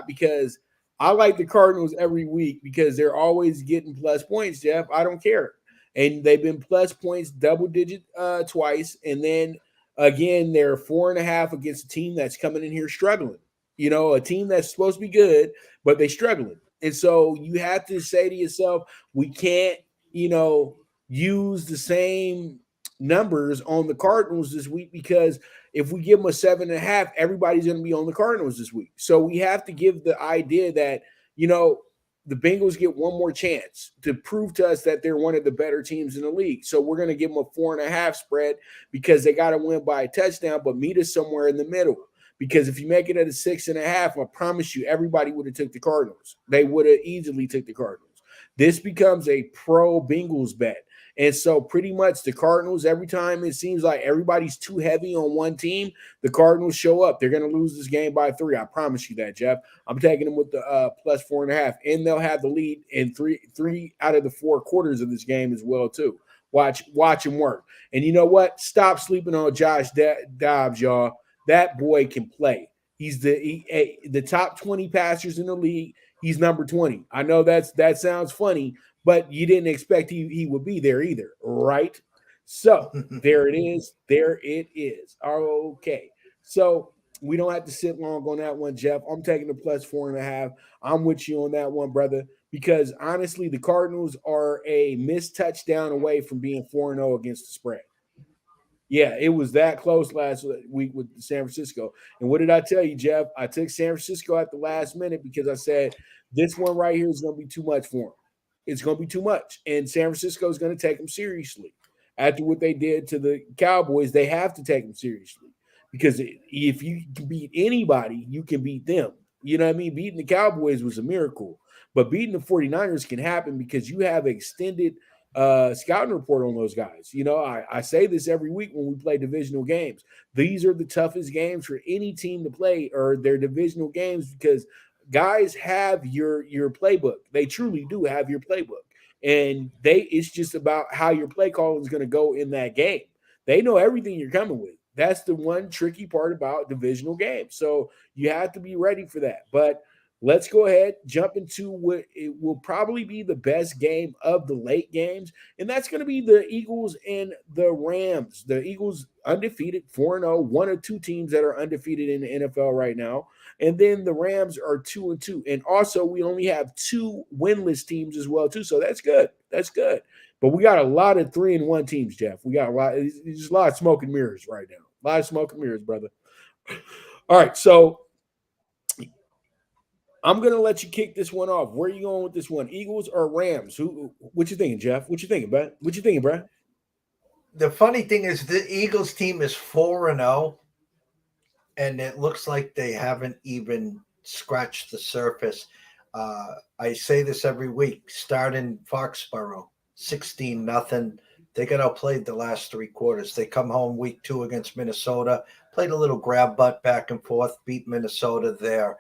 because I like the Cardinals every week because they're always getting plus points, Jeff. I don't care. And they've been plus points double digit twice. And then again, they're 4.5 against a team that's coming in here struggling. You know, a team that's supposed to be good, but they're struggling. And so you have to say to yourself, we can't, use the same numbers on the Cardinals this week because if we give them a 7.5, everybody's going to be on the Cardinals this week. So we have to give the idea that, the Bengals get one more chance to prove to us that they're one of the better teams in the league. So we're going to give them a 4.5 spread because they got to win by a touchdown, but meet us somewhere in the middle. Because if you make it at a 6.5, I promise you, everybody would have took the Cardinals. They would have easily took the Cardinals. This becomes a pro Bengals bet. And so pretty much the Cardinals, every time it seems like everybody's too heavy on one team, the Cardinals show up. They're going to lose this game by 3. I promise you that, Jeff. I'm taking them with the plus 4.5. And they'll have the lead in three out of the 4 quarters of this game as well, too. Watch him work. And you know what? Stop sleeping on Josh Dobbs, y'all. That boy can play. He's the top 20 passers in the league. He's number 20. I know that sounds funny, but you didn't expect he would be there either, right? So there it is. There it is. Okay. So we don't have to sit long on that one, Jeff. I'm taking the plus 4.5. I'm with you on that one, brother, because honestly, the Cardinals are a missed touchdown away from being 4-0 against the spread. Yeah, it was that close last week with San Francisco. And what did I tell you, Jeff? I took San Francisco at the last minute because I said this one right here is going to be too much for them. It's going to be too much. And San Francisco is going to take them seriously. After what they did to the Cowboys, they have to take them seriously. Because if you can beat anybody, you can beat them. You know what I mean? Beating the Cowboys was a miracle. But beating the 49ers can happen because you have extended scouting report on those guys. I say this every week when we play divisional games. These are the toughest games for any team to play, or their divisional games, because guys have your playbook. They truly do have your playbook. And it's just about how your play calling is going to go in that game. They know everything you're coming with. That's the one tricky part about divisional games. So you have to be ready for that. But let's go ahead, jump into what it will probably be the best game of the late games, and that's going to be the Eagles and the Rams. The Eagles undefeated, 4-0, one of 2 teams that are undefeated in the NFL right now, and then the Rams are 2-2. And also, we only have 2 winless teams as well, too, so that's good. That's good. But we got a lot of 3-1 teams, Jeff. We got there's a lot of smoke and mirrors right now. A lot of smoke and mirrors, brother. All right, so I'm going to let you kick this one off. Where are you going with this one? Eagles or Rams? What you thinking, Jeff? What you thinking, bro? What you thinking, bro? The funny thing is the Eagles team is 4-0, and it looks like they haven't even scratched the surface. I say this every week. Start in Foxborough, 16-0. They got outplayed the last 3 quarters. They come home week 2 against Minnesota, played a little grab butt back and forth, beat Minnesota there.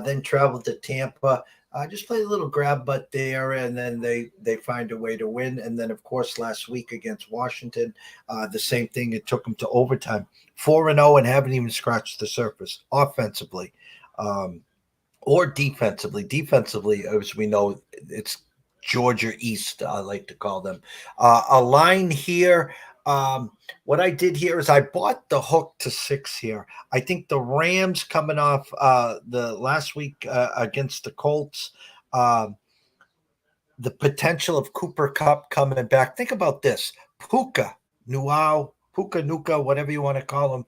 Then traveled to Tampa. Just play a little grab butt there, and then they find a way to win. And then, of course, last week against Washington, the same thing. It took them to overtime, 4-0, and haven't even scratched the surface offensively, or defensively. Defensively, as we know, it's Georgia East. I like to call them. A line here. What I did here is I bought the hook to 6 here. I think the Rams coming off the last week against the Colts, the potential of Cooper Cup coming back. Think about this. Puka Nuka, whatever you want to call him,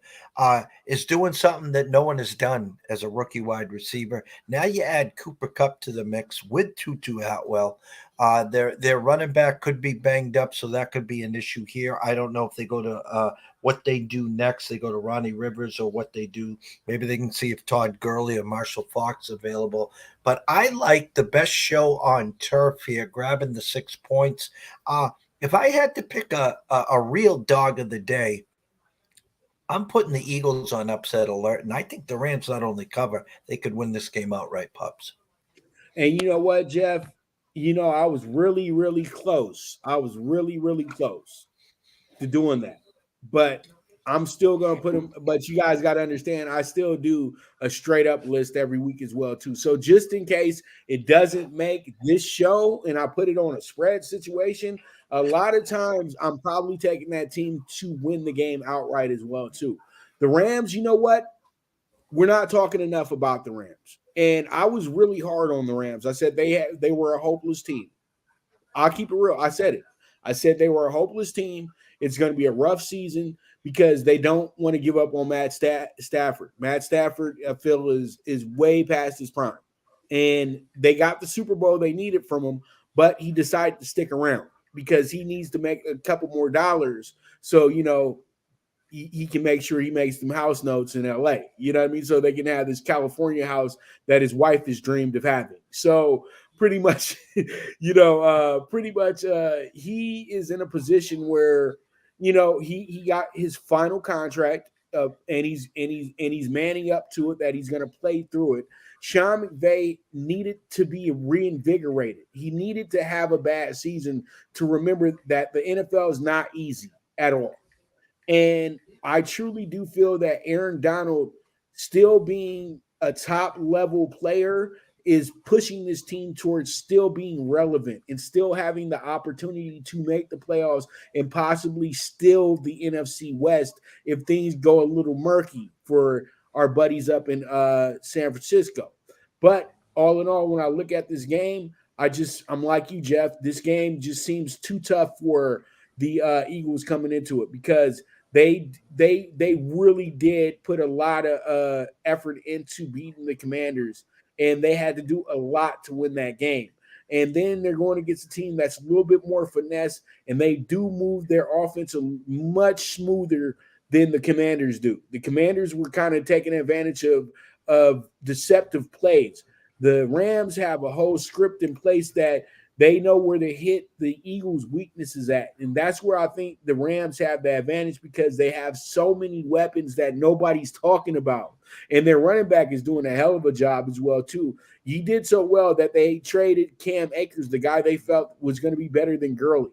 is doing something that no one has done as a rookie wide receiver. Now you add Cooper Cup to the mix with Tutu Atwell. Their running back could be banged up, so that could be an issue here. I don't know if they go to what they do next. They go to Ronnie Rivers or what they do. Maybe they can see if Todd Gurley or Marshall Faulk's available. But I like the best show on turf here, grabbing the 6 points. If I had to pick a real dog of the day, I'm putting the Eagles on upset alert, and I think the Rams not only cover, they could win this game outright, pups. And you know what, Jeff? I was really, really close. I was really, really close to doing that. But I'm still going to put them. But you guys got to understand, I still do a straight up list every week as well, too. So just in case it doesn't make this show and I put it on a spread situation, a lot of times I'm probably taking that team to win the game outright as well, too. The Rams, you know what? We're not talking enough about the Rams. And I was really hard on the Rams. I said they were a hopeless team. I'll keep it real. I said it. I said they were a hopeless team. It's going to be a rough season because they don't want to give up on Matt Stafford. Matt Stafford, I feel, is way past his prime. And they got the Super Bowl they needed from him, but he decided to stick around because he needs to make a couple more dollars. So, he can make sure he makes them house notes in LA, you know what I mean? So they can have this California house that his wife has dreamed of having. So pretty much, he is in a position where, he got his final contract and he's manning up to it that he's going to play through it. Sean McVay needed to be reinvigorated. He needed to have a bad season to remember that the NFL is not easy at all. And I truly do feel that Aaron Donald, still being a top level player, is pushing this team towards still being relevant and still having the opportunity to make the playoffs and possibly steal the NFC West if things go a little murky for our buddies up in San Francisco. But all in all, when I look at this game, I'm like you, Jeff. This game just seems too tough for the Eagles coming into it because they really did put a lot of effort into beating the Commanders, and they had to do a lot to win that game. And then they're going against a team that's a little bit more finesse, and they do move their offense much smoother than the Commanders do. The Commanders were kind of taking advantage of deceptive plays. The Rams have a whole script in place that they know where to hit the Eagles' weaknesses at. And that's where I think the Rams have the advantage because they have so many weapons that nobody's talking about. And their running back is doing a hell of a job as well, too. He did so well that they traded Cam Akers, the guy they felt was going to be better than Gurley.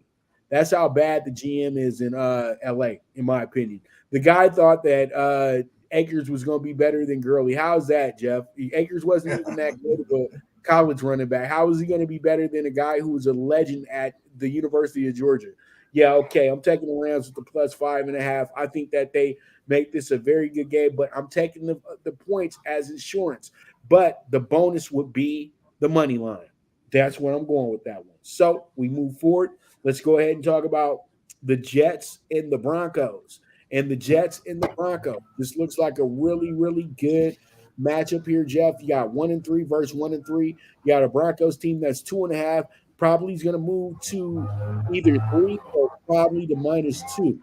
That's how bad the GM is in L.A., in my opinion. The guy thought that Akers was going to be better than Gurley. How's that, Jeff? Akers wasn't even that good of a college running back. How is he going to be better than a guy who was a legend at the University of Georgia? Yeah, okay, I'm taking the Rams with the plus 5.5. I think that they make this a very good game, but I'm taking the points as insurance. But the bonus would be the money line. That's where I'm going with that one. So we move forward. Let's go ahead and talk about the Jets and the Broncos. And the Jets and the Broncos. This looks like a really, really good matchup here, Jeff. You got 1-3 versus 1-3. You got a Broncos team that's 2.5. Probably is going to move to either 3 or probably the -2,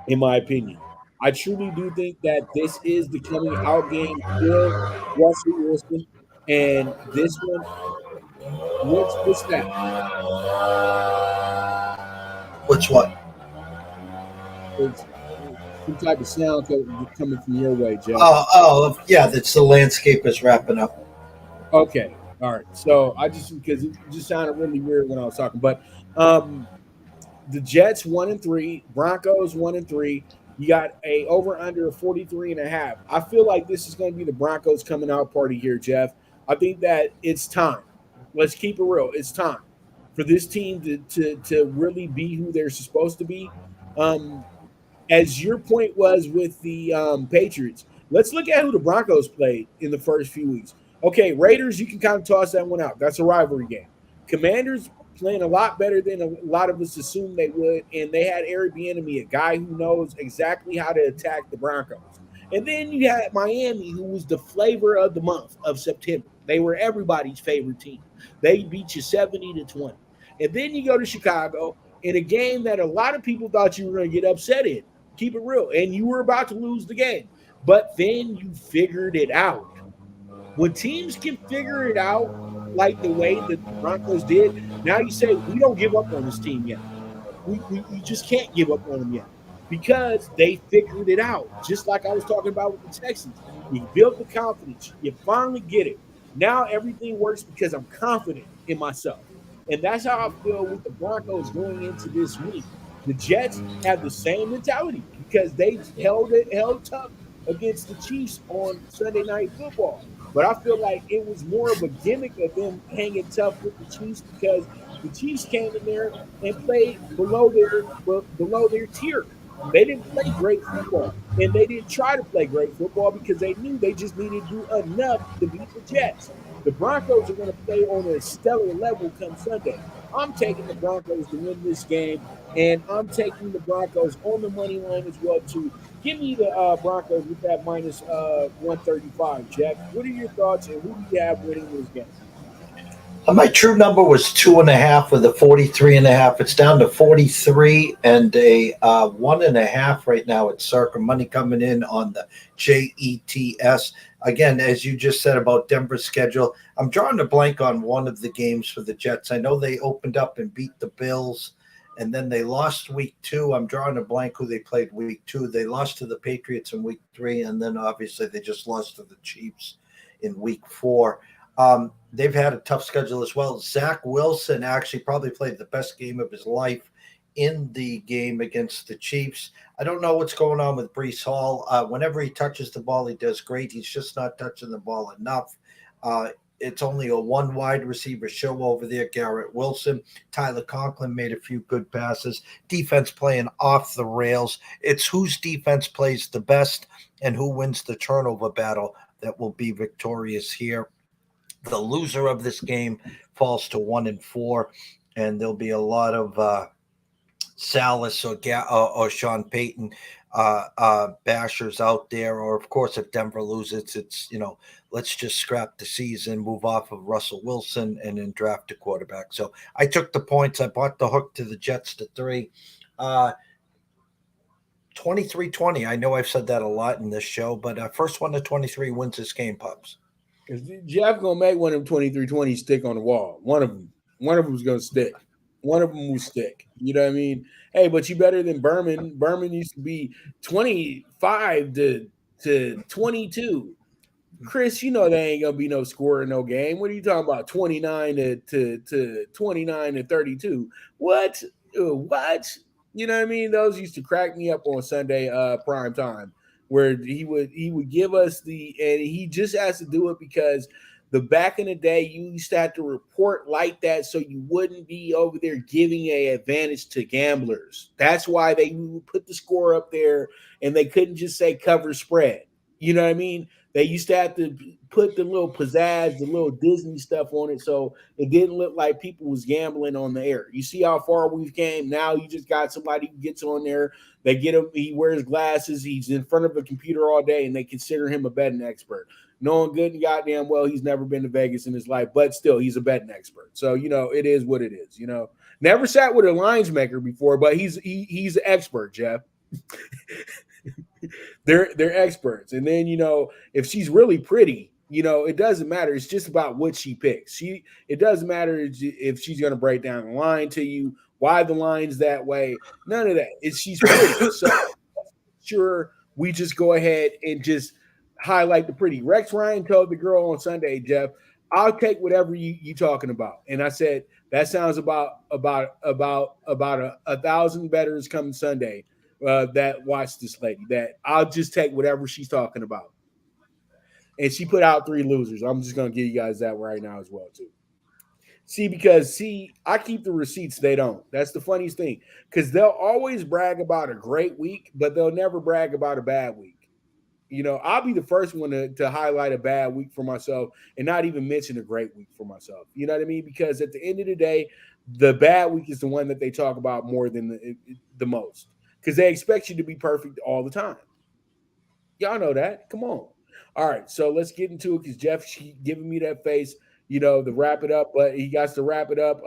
in my opinion. I truly do think that this is the coming out game for Russell Wilson. And this one, what's that? What's what? It's some type of sound coming from your way, Jeff. Oh, yeah, that's the landscape is wrapping up. Okay. All right. So I just because it just sounded really weird when I was talking, but the Jets 1-3, Broncos 1-3. You got a over under 43.5. I feel like this is going to be the Broncos coming out party here, Jeff. I think that it's time. Let's keep it real. It's time for this team to really be who they're supposed to be. Um, as your point was with the Patriots, let's look at who the Broncos played in the first few weeks. Okay, Raiders, you can kind of toss that one out. That's a rivalry game. Commanders playing a lot better than a lot of us assumed they would, and they had Eric Bieniemy, a guy who knows exactly how to attack the Broncos. And then you had Miami, who was the flavor of the month of September. They were everybody's favorite team. They beat you 70-20. And then you go to Chicago in a game that a lot of people thought you were going to get upset in. Keep it real. And you were about to lose the game. But then you figured it out. When teams can figure it out like the way that the Broncos did, now you say, we don't give up on this team yet. We just can't give up on them yet because they figured it out. Just like I was talking about with the Texans. You built the confidence. You finally get it. Now everything works because I'm confident in myself. And that's how I feel with the Broncos going into this week. The Jets have the same mentality because they held tough against the Chiefs on Sunday Night Football. But I feel like it was more of a gimmick of them hanging tough with the Chiefs because the Chiefs came in there and played below their tier. They didn't play great football, and they didn't try to play great football because they knew they just needed to do enough to beat the Jets. The Broncos are going to play on a stellar level come Sunday. I'm taking the Broncos to win this game, and I'm taking the Broncos on the money line as well too. Give me the Broncos with that minus 135, Jack. What are your thoughts, and who do you have winning this game? My true number was 2.5 with a 43.5. It's down to 43 and a 1.5 right now at Circa. Money coming in on the JETS. Again, as you just said about Denver's schedule, I'm drawing a blank on one of the games for the Jets. I know they opened up and beat the Bills, and then they lost week 2. I'm drawing a blank who they played week 2. They lost to the Patriots in week 3, and then obviously they just lost to the Chiefs in week 4. They've had a tough schedule as well. Zach Wilson actually probably played the best game of his life in the game against the Chiefs. I don't know what's going on with Breece Hall. Whenever he touches the ball, he does great. He's just not touching the ball enough. It's only a one wide receiver show over there. Garrett Wilson, Tyler Conklin made a few good passes. Defense playing off the rails. It's whose defense plays the best and who wins the turnover battle that will be victorious here. The loser of this game falls to 1-4, and there'll be a lot of Salas or Sean Payton bashers out there. Or, of course, if Denver loses, it's, let's just scrap the season, move off of Russell Wilson, and then draft a quarterback. So I took the points. I bought the hook to the Jets to 3. 23-20. I know I've said that a lot in this show, but first one to 23 wins this game, Pups. Because Jeff gonna make one of them 23-20 stick on the wall. One of them's gonna stick. One of them will stick. You know what I mean? Hey, but you better than Berman. Berman used to be 25 to 22. Chris, there ain't gonna be no score in no game. What are you talking about? 29 to 29 to 32. What? What? You know what I mean? Those used to crack me up on Sunday prime time, where he would give us and he just has to do it because the back in the day you used to have to report like that so you wouldn't be over there giving an advantage to gamblers. That's why they would put the score up there and they couldn't just say cover spread. You know what I mean? They used to have to put the little pizzazz, the little Disney stuff on it so it didn't look like people was gambling on the air. You see how far we've came? Now you just got somebody who gets on there. They get him, he wears glasses, he's in front of a computer all day, and they consider him a betting expert. Knowing good and goddamn well he's never been to Vegas in his life, but still he's a betting expert. So, it is what it is, Never sat with a lines maker before, but he's an expert, Jeff. They're experts. And then, if she's really pretty, it doesn't matter. It's just about what she picks. It doesn't matter if she's going to break down the line to you, why the line's that way. None of that. She's pretty. So sure, we just go ahead and just highlight the pretty. Rex Ryan told the girl on Sunday, Jeff, I'll take whatever you talking about. And I said that sounds about 1,000 bettors coming Sunday that watch this lady. That I'll just take whatever she's talking about. And she put out 3 losers. I'm just gonna give you guys that right now as well too. Because I keep the receipts. They don't. That's the funniest thing because they'll always brag about a great week, but they'll never brag about a bad week. I'll be the first one to highlight a bad week for myself and not even mention a great week for myself. You know what I mean? Because at the end of the day, the bad week is the one that they talk about more than the most because they expect you to be perfect all the time. Y'all know that. Come on. All right, so let's get into it because Jeff's giving me that face, the wrap it up, but he got the wrap it up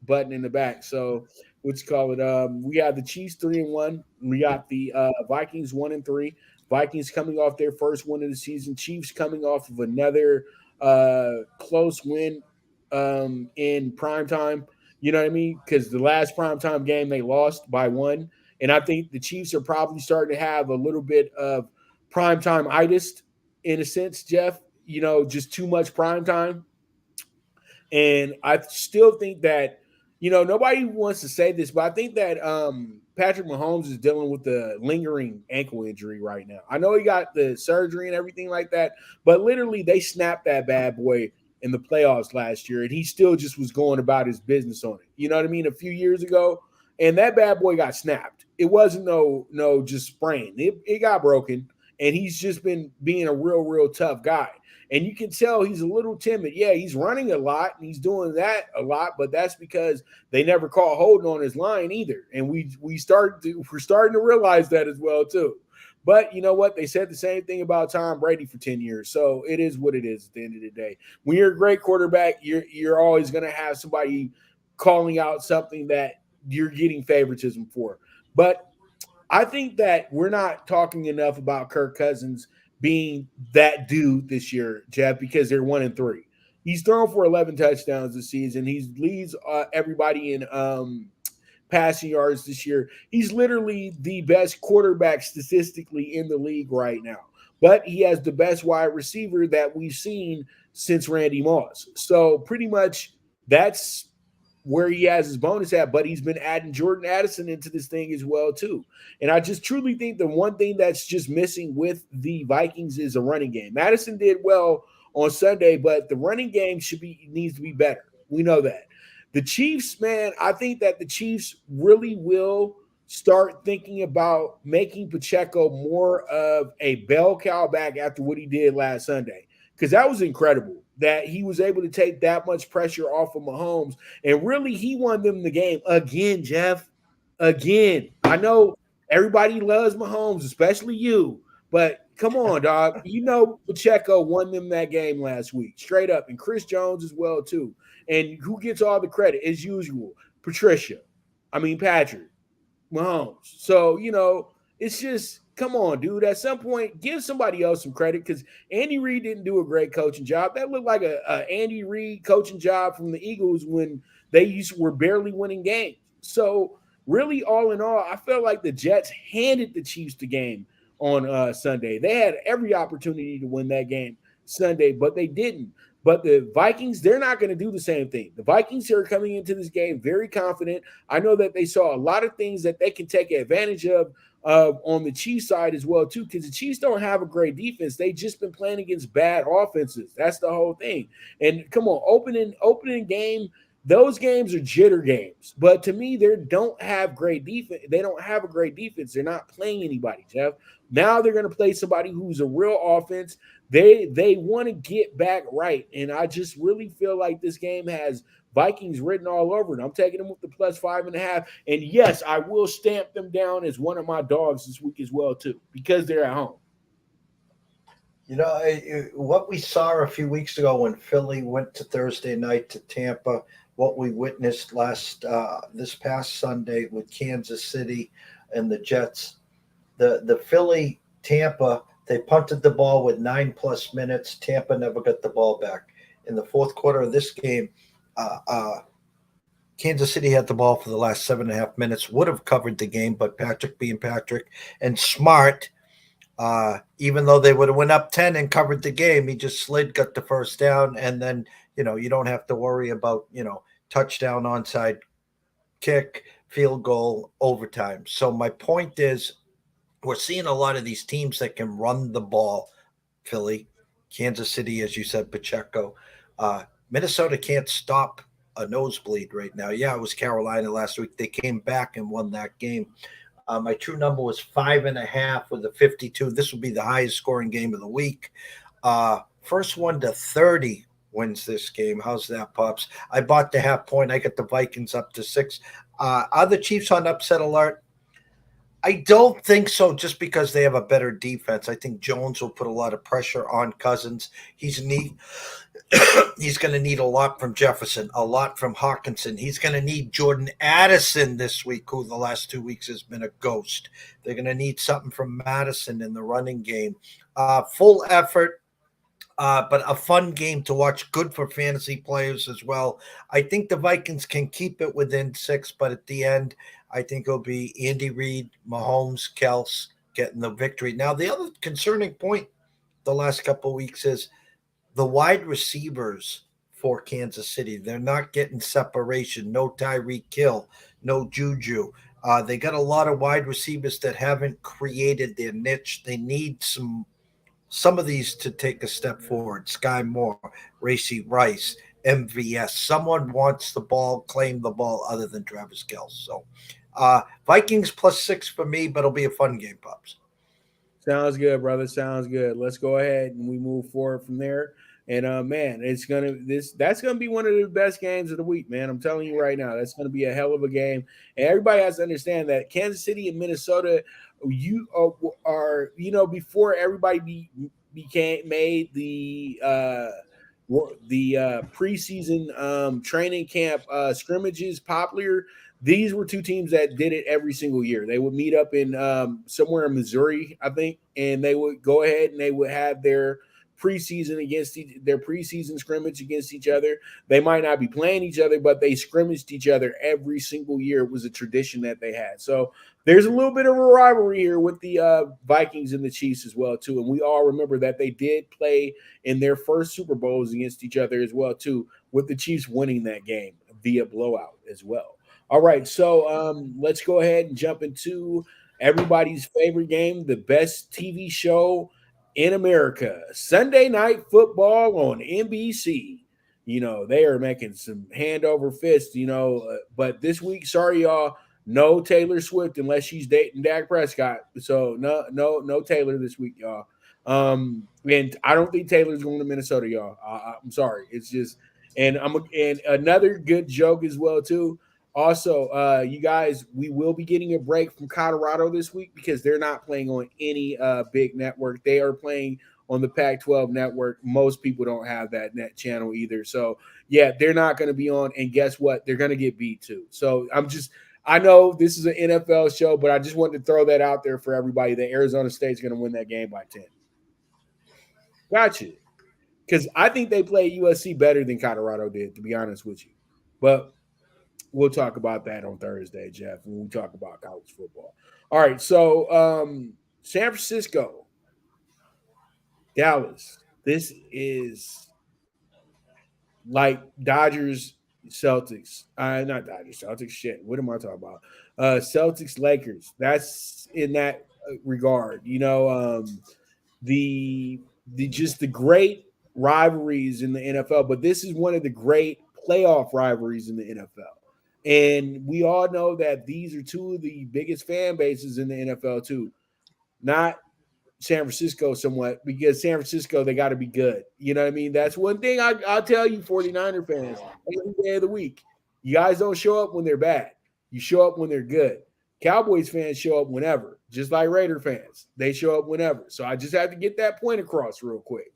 button in the back. So what you call it? We got the Chiefs 3-1. We got the Vikings 1-3. Vikings coming off their first win of the season. Chiefs coming off of another close win in primetime. You know what I mean? Because the last primetime game they lost by 1. And I think the Chiefs are probably starting to have a little bit of primetime-itis in a sense, Jeff. Just too much primetime. And I still think that, nobody wants to say this, but I think that Patrick Mahomes is dealing with the lingering ankle injury right now. I know he got the surgery and everything like that, but literally they snapped that bad boy in the playoffs last year, and he still just was going about his business on it. You know what I mean? A few years ago, and that bad boy got snapped. It wasn't no just sprain. It got broken, and he's just been being a real tough guy. And you can tell he's a little timid. Yeah, he's running a lot and he's doing that a lot, but that's because they never caught holding on his line either. And we're starting to realize that as well too. But you know what? They said the same thing about Tom Brady for 10 years. So it is what it is at the end of the day. When you're a great quarterback, you're always going to have somebody calling out something that you're getting favoritism for. But I think that we're not talking enough about Kirk Cousins being that dude this year, Jeff, because they're 1-3. He's thrown for 11 touchdowns this season. He leads everybody in passing yards this year. He's literally the best quarterback statistically in the league right now. But he has the best wide receiver that we've seen since Randy Moss. So pretty much that's where he has his bonus at, but he's been adding Jordan Addison into this thing as well too. And I just truly think the one thing that's just missing with the Vikings is a running game. Madison did well on Sunday, but the running game needs to be better. We know that. The Chiefs, man, I think that the Chiefs really will start thinking about making Pacheco more of a bell cow back after what he did last Sunday, because that was incredible that he was able to take that much pressure off of Mahomes. And really, he won them the game again, Jeff. Again. I know everybody loves Mahomes, especially you. But come on, dog. Pacheco won them that game last week, straight up. And Chris Jones as well, too. And who gets all the credit, as usual? Patrick Mahomes. So, it's just – come on, dude. At some point, give somebody else some credit because Andy Reid didn't do a great coaching job. That looked like a Andy Reid coaching job from the Eagles when they were barely winning games. So, really, all in all, I felt like the Jets handed the Chiefs the game on Sunday. They had every opportunity to win that game Sunday, but they didn't. But the Vikings, they're not going to do the same thing. The Vikings are coming into this game very confident. I know that they saw a lot of things that they can take advantage of on the Chiefs side as well, too, because the Chiefs don't have a great defense. They've just been playing against bad offenses. That's the whole thing. And come on, opening game, those games are jitter games. But to me, they don't have great defense. They don't have a great defense. They're not playing anybody, Jeff. Now they're going to play somebody who's a real offense. They want to get back right. And I just really feel like this game has Vikings written all over it. I'm taking them with the plus 5.5. And yes, I will stamp them down as one of my dogs this week as well, too, because they're at home. What we saw a few weeks ago when Philly went to Thursday night to Tampa, what we witnessed this past Sunday with Kansas City and the Jets, the Philly Tampa, they punted the ball with 9+ minutes. Tampa never got the ball back. In the fourth quarter of this game, Kansas City had the ball for the last 7.5 minutes, would have covered the game, but Patrick being Patrick and smart Even though they would have went up 10 and covered the game, he just slid, got the first down, and then you don't have to worry about touchdown, onside kick, field goal, overtime. So my point is, we're seeing a lot of these teams that can run the ball. Philly, Kansas City, as you said, Pacheco. Minnesota can't stop a nosebleed right now. Yeah, it was Carolina last week. They came back and won that game. My true number was 5.5 with a 52. This will be the highest scoring game of the week. First one to 30 wins this game. How's that, Pops? I bought the half point. I got the Vikings up to 6. Are the Chiefs on upset alert? I don't think so, just because they have a better defense. I think Jones will put a lot of pressure on Cousins. He's going to need a lot from Jefferson, a lot from Hawkinson. He's going to need Jordan Addison this week, who the last 2 weeks has been a ghost. They're going to need something from Madison in the running game. Full effort, but a fun game to watch, good for fantasy players as well. I think the Vikings can keep it within 6, but at the end, I think it'll be Andy Reid, Mahomes, Kels getting the victory. Now, the other concerning point the last couple of weeks is the wide receivers for Kansas City. They're not getting separation. No Tyreek Hill, no Juju. They got a lot of wide receivers that haven't created their niche. They need some of these to take a step forward. Sky Moore, Racey Rice, MVS. Someone wants the ball, claim the ball other than Travis Kelce. So Vikings +6 for me, but it'll be a fun game, Pops. Sounds good, brother. Sounds good. Let's go ahead and we move forward from there. And man, that's gonna be one of the best games of the week, man. I'm telling you right now, that's gonna be a hell of a game. And everybody has to understand that Kansas City and Minnesota, you are before everybody became made the preseason training camp scrimmages popular. These were two teams that did it every single year. They would meet up in somewhere in Missouri, I think, and they would go ahead and they would have their preseason scrimmage against each other. They might not be playing each other, but they scrimmaged each other every single year. It was a tradition that they had. So there's a little bit of a rivalry here with the Vikings and the Chiefs as well, too. And we all remember that they did play in their first Super Bowls against each other as well, too, with the Chiefs winning that game via blowout as well. All right, so let's go ahead and jump into everybody's favorite game, the best TV show in America, Sunday Night Football on NBC. They are making some hand over fist, but this week, sorry, y'all, no Taylor Swift unless she's dating Dak Prescott. So no Taylor this week, y'all. And I don't think Taylor's going to Minnesota, y'all. I'm sorry. It's just, and another good joke as well, too. Also, you guys, we will be getting a break from Colorado this week because they're not playing on any big network. They are playing on the Pac-12 network. Most people don't have that net channel either. So, yeah, they're not going to be on. And guess what? They're going to get beat too. So I know this is an NFL show, but I just wanted to throw that out there for everybody that Arizona State's going to win that game by 10. Gotcha. Because I think they play USC better than Colorado did, to be honest with you. But we'll talk about that on Thursday, Jeff, when we talk about college football. All right, so San Francisco, Dallas. This is like Dodgers, Celtics. Not Dodgers, Celtics. Shit, what am I talking about? Celtics, Lakers. That's in that regard. The great rivalries in the NFL, but this is one of the great playoff rivalries in the NFL. And we all know that these are two of the biggest fan bases in the NFL too. Not San Francisco somewhat, because San Francisco, they got to be good. You know what I mean? That's one thing I'll tell you, 49er fans, every day of the week. You guys don't show up when they're bad. You show up when they're good. Cowboys fans show up whenever, just like Raider fans. They show up whenever. So I just have to get that point across real quick.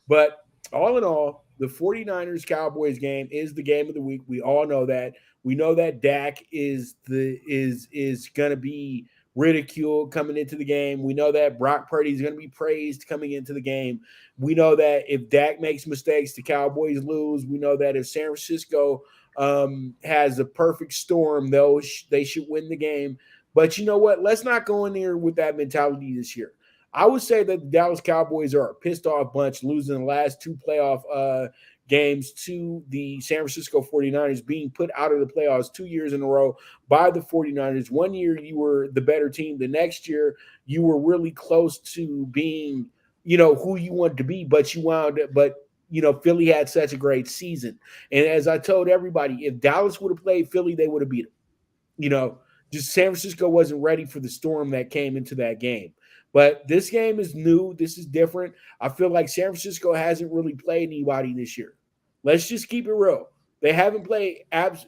But all in all, the 49ers Cowboys game is the game of the week. We all know that. We know that Dak is going to be ridiculed coming into the game. We know that Brock Purdy is going to be praised coming into the game. We know that if Dak makes mistakes, the Cowboys lose. We know that if San Francisco has a perfect storm, they should win the game. But you know what? Let's not go in there with that mentality this year. I would say that the Dallas Cowboys are a pissed off bunch, losing the last two playoff games to the San Francisco 49ers, being put out of the playoffs 2 years in a row by the 49ers. One year you were the better team. The next year you were really close to being, who you wanted to be, but Philly had such a great season. And as I told everybody, if Dallas would have played Philly, they would have beat them. Just San Francisco wasn't ready for the storm that came into that game. But this game is new. This is different. I feel like San Francisco hasn't really played anybody this year. Let's just keep it real. They haven't played.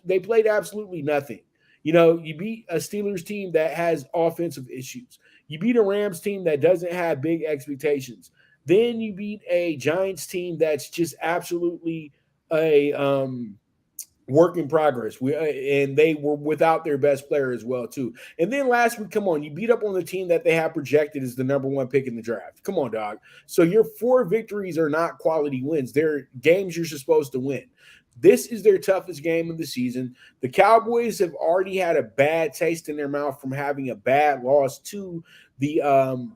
They played absolutely nothing. You beat a Steelers team that has offensive issues. You beat a Rams team that doesn't have big expectations. Then you beat a Giants team that's just absolutely a work in progress. And they were without their best player as well too. And then last week, come on, you beat up on the team that they have projected as the number one pick in the draft. Come on, dog. So your 4 victories are not quality wins. They're games you're supposed to win. This is their toughest game of the season. The Cowboys have already had a bad taste in their mouth from having a bad loss to the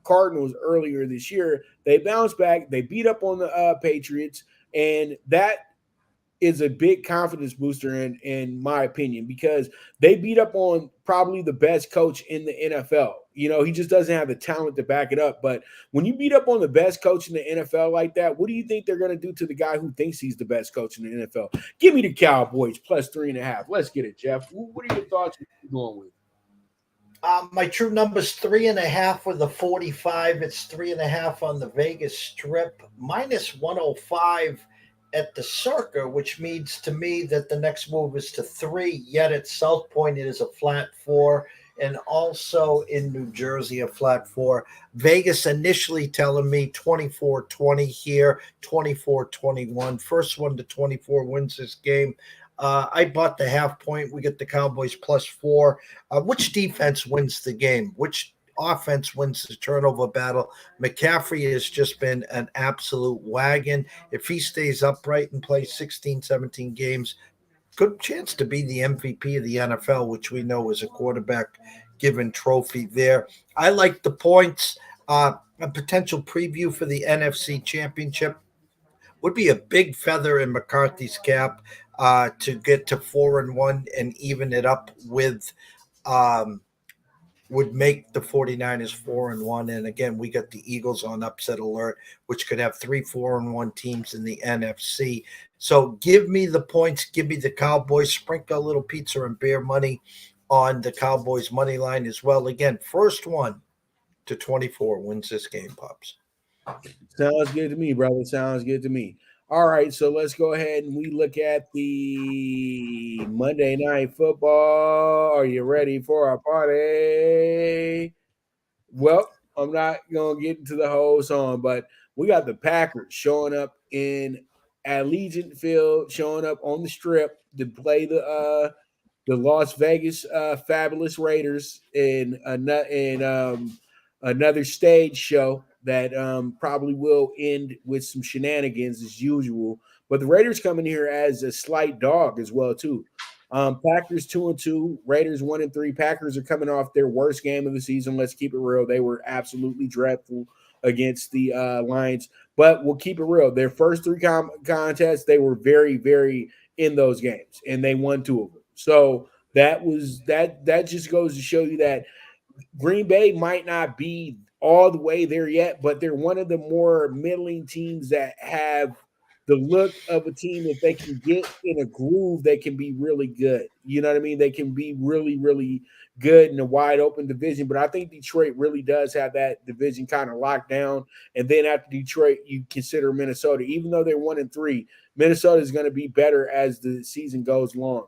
Cardinals earlier this year. They bounced back. They beat up on the Patriots, and that is a big confidence booster in my opinion, because they beat up on probably the best coach in the NFL. He just doesn't have the talent to back it up. But when you beat up on the best coach in the NFL like that, what do you think they're going to do to the guy who thinks he's the best coach in the NFL? Give me the Cowboys plus 3.5. Let's get it, Jeff. What are your thoughts going with? My true number is 3.5 with the 45. It's 3.5 on the Vegas Strip, minus 105 at the Circa, which means to me that the next move is to 3. Yet at South Point, it is a flat 4. And also in New Jersey, a flat 4. Vegas initially telling me 24-20 here, 24-21. First one to 24 wins this game. I bought the half point. We get the Cowboys plus 4. Which defense wins the game? Which offense wins the turnover battle? McCaffrey has just been an absolute wagon. If he stays upright and plays 16, 17 games, good chance to be the MVP of the NFL, which we know is a quarterback given trophy there. I like the points. A potential preview for the NFC Championship would be a big feather in McCarthy's cap to get to 4-1 and even it up with would make the 49ers 4-1. And again, we got the Eagles on upset alert, which could have 3 4-1 teams in the NFC. So give me the points, give me the Cowboys, sprinkle a little pizza and beer money on the Cowboys money line as well. Again, first one to 24 wins this game, Pops. Sounds good to me, brother. Sounds good to me. All right, so let's go ahead and we look at the Monday Night Football. Are you ready for our party? Well, I'm not going to get into the whole song, but we got the Packers showing up at Allegiant Field, showing up on the Strip to play the Las Vegas Fabulous Raiders in another stage show that probably will end with some shenanigans as usual. But the Raiders come in here as a slight dog as well, too. Packers 2-2, Raiders 1-3. Packers are coming off their worst game of the season. Let's keep it real. They were absolutely dreadful against the Lions. But we'll keep it real. Their first 3 contests, they were very, very in those games, and they won 2 of them. So that just goes to show you that Green Bay might not be all the way there yet, but they're one of the more middling teams that have the look of a team. If they can get in a groove, they can be really good. You know what I mean? They can be really, really good in a wide open division. But I think Detroit really does have that division kind of locked down. And then after Detroit, you consider Minnesota. Even though they're 1-3, Minnesota is going to be better as the season goes along.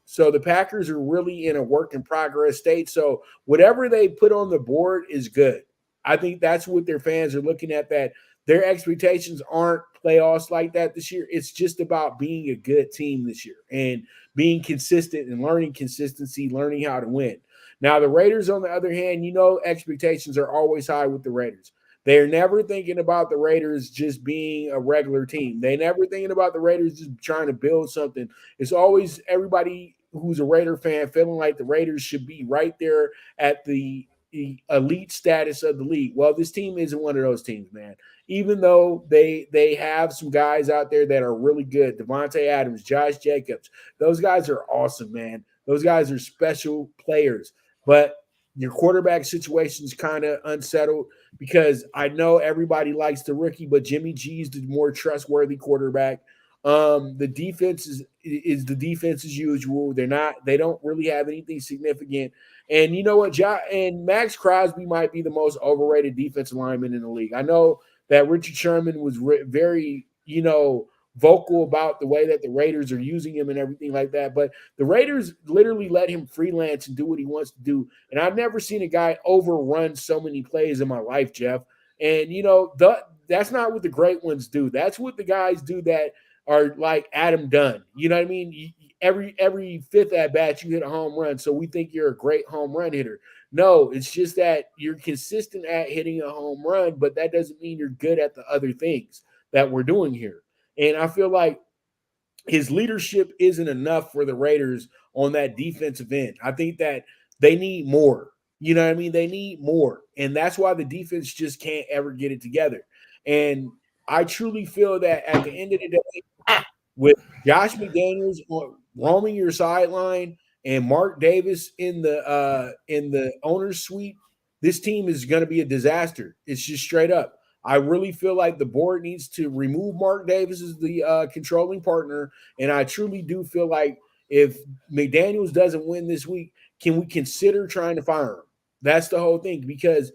So the Packers are really in a work in progress state. So whatever they put on the board is good. I think that's what their fans are looking at, that their expectations aren't playoffs like that this year. It's just about being a good team this year and being consistent and learning consistency, learning how to win. Now, the Raiders, on the other hand, expectations are always high with the Raiders. They're never thinking about the Raiders just being a regular team. They're never thinking about the Raiders just trying to build something. It's always everybody who's a Raider fan feeling like the Raiders should be right there at the elite status of the league. Well, this team isn't one of those teams, man. Even though they have some guys out there that are really good, Devontae Adams, Josh Jacobs, those guys are awesome, man. Those guys are special players. But your quarterback situation is kind of unsettled because I know everybody likes the rookie, but Jimmy G is the more trustworthy quarterback. The defense is the defense as usual. They don't really have anything significant. And you know what, and Max Crosby might be the most overrated defensive lineman in the league. I know that Richard Sherman was very, vocal about the way that the Raiders are using him and everything like that. But the Raiders literally let him freelance and do what he wants to do. And I've never seen a guy overrun so many plays in my life, Jeff. And, that's not what the great ones do. That's what the guys do that are like Adam Dunn. You know what I mean? Every fifth at bat, you hit a home run. So we think you're a great home run hitter. No, it's just that you're consistent at hitting a home run, but that doesn't mean you're good at the other things that we're doing here. And I feel like his leadership isn't enough for the Raiders on that defensive end. I think that they need more. You know what I mean? They need more. And that's why the defense just can't ever get it together. And I truly feel that at the end of the day, with Josh McDaniels roaming your sideline and Mark Davis in the owner's suite, this team is going to be a disaster. It's just straight up. I really feel like the board needs to remove Mark Davis as the controlling partner, and I truly do feel like if McDaniels doesn't win this week, can we consider trying to fire him? That's the whole thing, because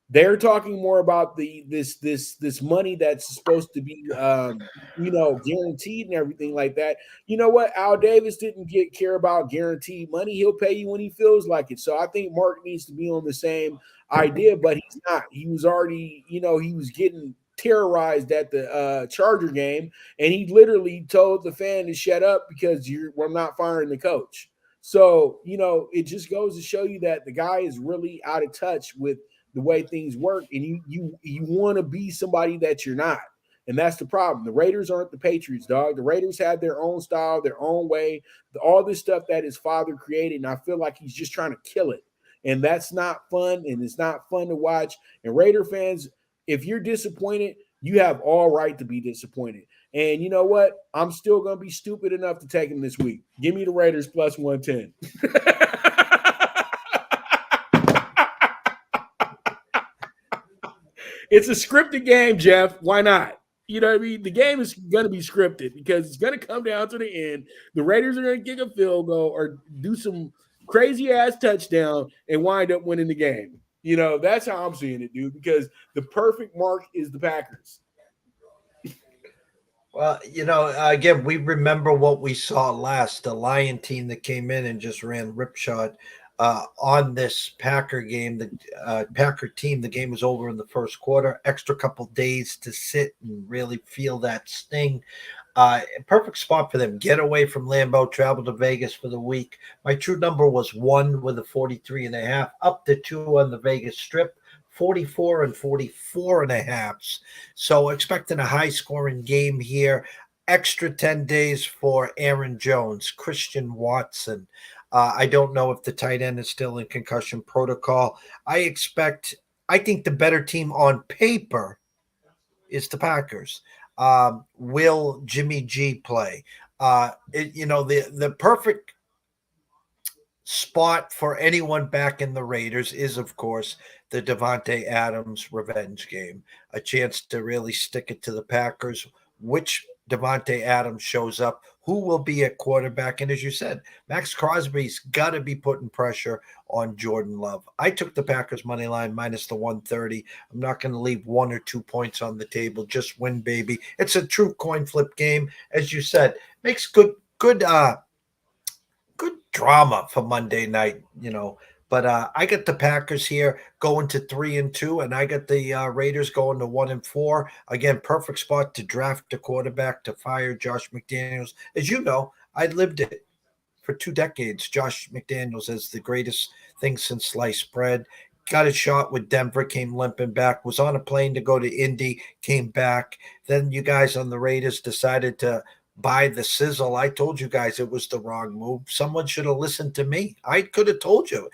they're talking more about this money that's supposed to be guaranteed and everything like that. You know what? Al Davis didn't care about guaranteed money. He'll pay you when he feels like it. So I think Mark needs to be on the same idea, but he's not. He was already, he was getting terrorized at the Charger game, and he literally told the fan to shut up because I'm not firing the coach. So, it just goes to show you that the guy is really out of touch with the way things work, and you want to be somebody that you're not. And that's the problem. The Raiders aren't the Patriots, dog. The Raiders have their own style, their own way, all this stuff that his father created, and I feel like he's just trying to kill it. And that's not fun, and it's not fun to watch. And Raider fans, if you're disappointed, you have all right to be disappointed. And you know what? I'm still going to be stupid enough to take him this week. Give me the Raiders plus 110. It's a scripted game, Jeff. Why not? You know what I mean? The game is going to be scripted because it's going to come down to the end. The Raiders are going to kick a field goal or do some crazy-ass touchdown and wind up winning the game. That's how I'm seeing it, dude, because the perfect mark is the Packers. Well, again, we remember what we saw last, the Lion team that came in and just ran ripshod on this Packer game. The Packer team, the game was over in the first quarter, extra couple days to sit and really feel that sting. Perfect spot for them. Get away from Lambeau, travel to Vegas for the week. My true number was 1 with a 43.5, up to 2 on the Vegas Strip. 44 and 44.5. So expecting a high scoring game here. Extra 10 days for Aaron Jones, Christian Watson. I don't know if the tight end is still in concussion protocol. I think the better team on paper is the Packers. Will Jimmy G play? The perfect spot for anyone back in the Raiders is, of course, the Devontae Adams revenge game, a chance to really stick it to the Packers. Which Devontae Adams shows up, who will be at quarterback? And as you said, Max Crosby's got to be putting pressure on Jordan Love. I took the Packers money line minus the 130. I'm not going to leave 1 or 2 points on the table. Just win, baby. It's a true coin flip game, as you said. Makes good drama for Monday night, But I got the Packers here going to 3-2, and I got the Raiders going to 1-4. Again, perfect spot to draft a quarterback to fire Josh McDaniels. As you know, I lived it for 2 decades. Josh McDaniels is the greatest thing since sliced bread. Got a shot with Denver, came limping back, was on a plane to go to Indy, came back. Then you guys on the Raiders decided to buy the sizzle. I told you guys it was the wrong move. Someone should have listened to me. I could have told you.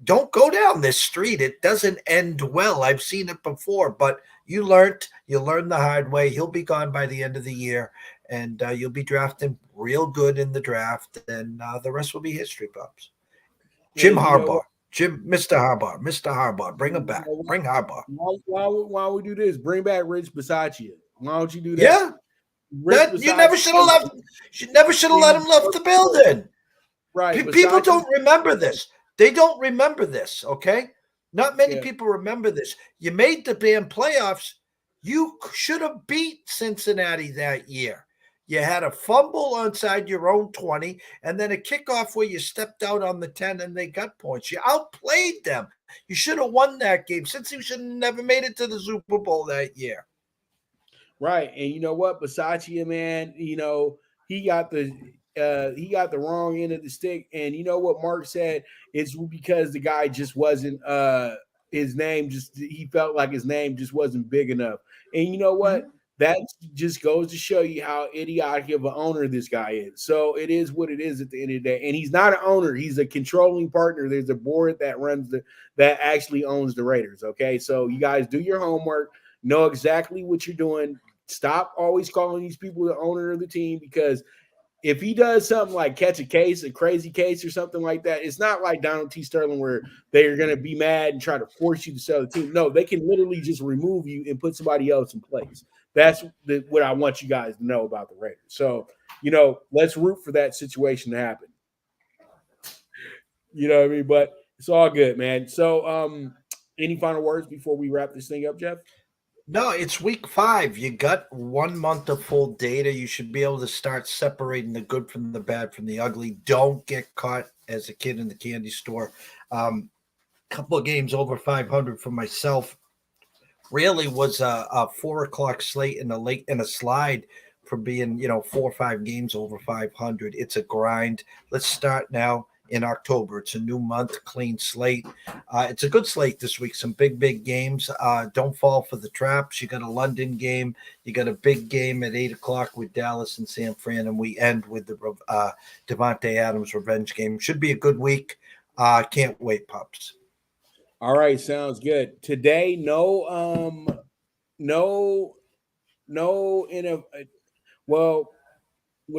don't go down this street. It doesn't end well. I've seen it before, but you learned the hard way. He'll be gone by the end of the year, and you'll be drafting real good in the draft, and the rest will be history, Pops. Jim Harbaugh. Mr. Harbaugh, bring him back. Bring Harbaugh. Why we do this? Bring back Rich Bisaccia. Why don't you do that? Yeah, you never should have left. You never should have let him left the building. Right. People don't remember this. They don't remember this. Okay, not many people remember this. You made the damn playoffs. You should have beat Cincinnati that year. You had a fumble inside your own 20, and then a kickoff where you stepped out on the 10 and they got points. You outplayed them. You should have won that game. Since you should have never made it to the Super Bowl that year. Right. And you know what? Bisaccia, man, he got the wrong end of the stick. And you know what Mark said? It's because the guy just wasn't he felt like his name just wasn't big enough. And you know what? Mm-hmm. That just goes to show you how idiotic of an owner this guy is. So it is what it is at the end of the day. And he's not an owner. He's a controlling partner. There's a board that that actually owns the Raiders. Okay. So you guys do your homework, know exactly what you're doing. Stop always calling these people the owner of the team, because if he does something like catch a crazy case or something like that, it's not like Donald T. Sterling where they're going to be mad and try to force you to sell the team. No, they can literally just remove you and put somebody else in place. That's what I want you guys to know about the Raiders. So, let's root for that situation to happen. You know what I mean? But it's all good, man. So, any final words before we wrap this thing up, Jeff? No, it's week 5. You got 1 month of full data. You should be able to start separating the good from the bad from the ugly. Don't get caught as a kid in the candy store. Couple of games over 500 for myself. Really was a 4 o'clock slate in a slide from being 4 or 5 games over 500. It's a grind. Let's start now in October. It's a new month, clean slate. It's a good slate this week. Some big games. Don't fall for the traps. You got a London game. You got a big game at 8 o'clock with Dallas and San Fran, and we end with the Devontae Adams revenge game. Should be a good week. Can't wait, pups. All right, sounds good. Today, what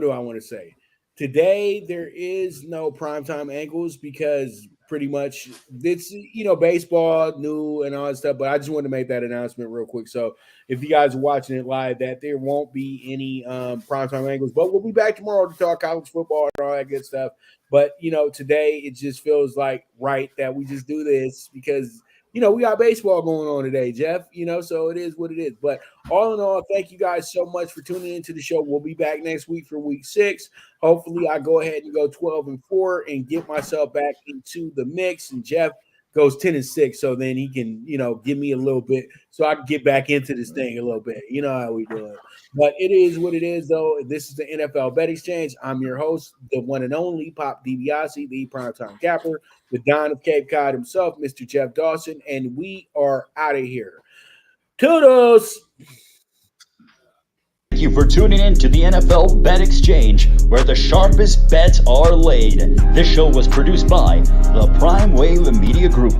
do I want to say? Today, there is no primetime angles because pretty much it's, baseball, new and all that stuff. But I just wanted to make that announcement real quick. So if you guys are watching it live, that there won't be any primetime angles. But we'll be back tomorrow to talk college football and all that good stuff. But, today it just feels like right that we just do this because, we got baseball going on today, Jeff, so it is what it is. But all in all, thank you guys so much for tuning into the show. We'll be back next week for week 6. Hopefully I go ahead and go 12-4 and get myself back into the mix. And Jeff goes 10-6. So then he can, give me a little bit so I can get back into this thing a little bit. You know how we do it. But it is what it is, though. This is the NFL Bet Exchange. I'm your host, the one and only Pop DiBiase, the primetime capper, the Don of Cape Cod himself, Mr. Jeff Dawson, and we are out of here. Toodles! Thank you for tuning in to the NFL Bet Exchange, where the sharpest bets are laid. This show was produced by the Prime Wave Media Group.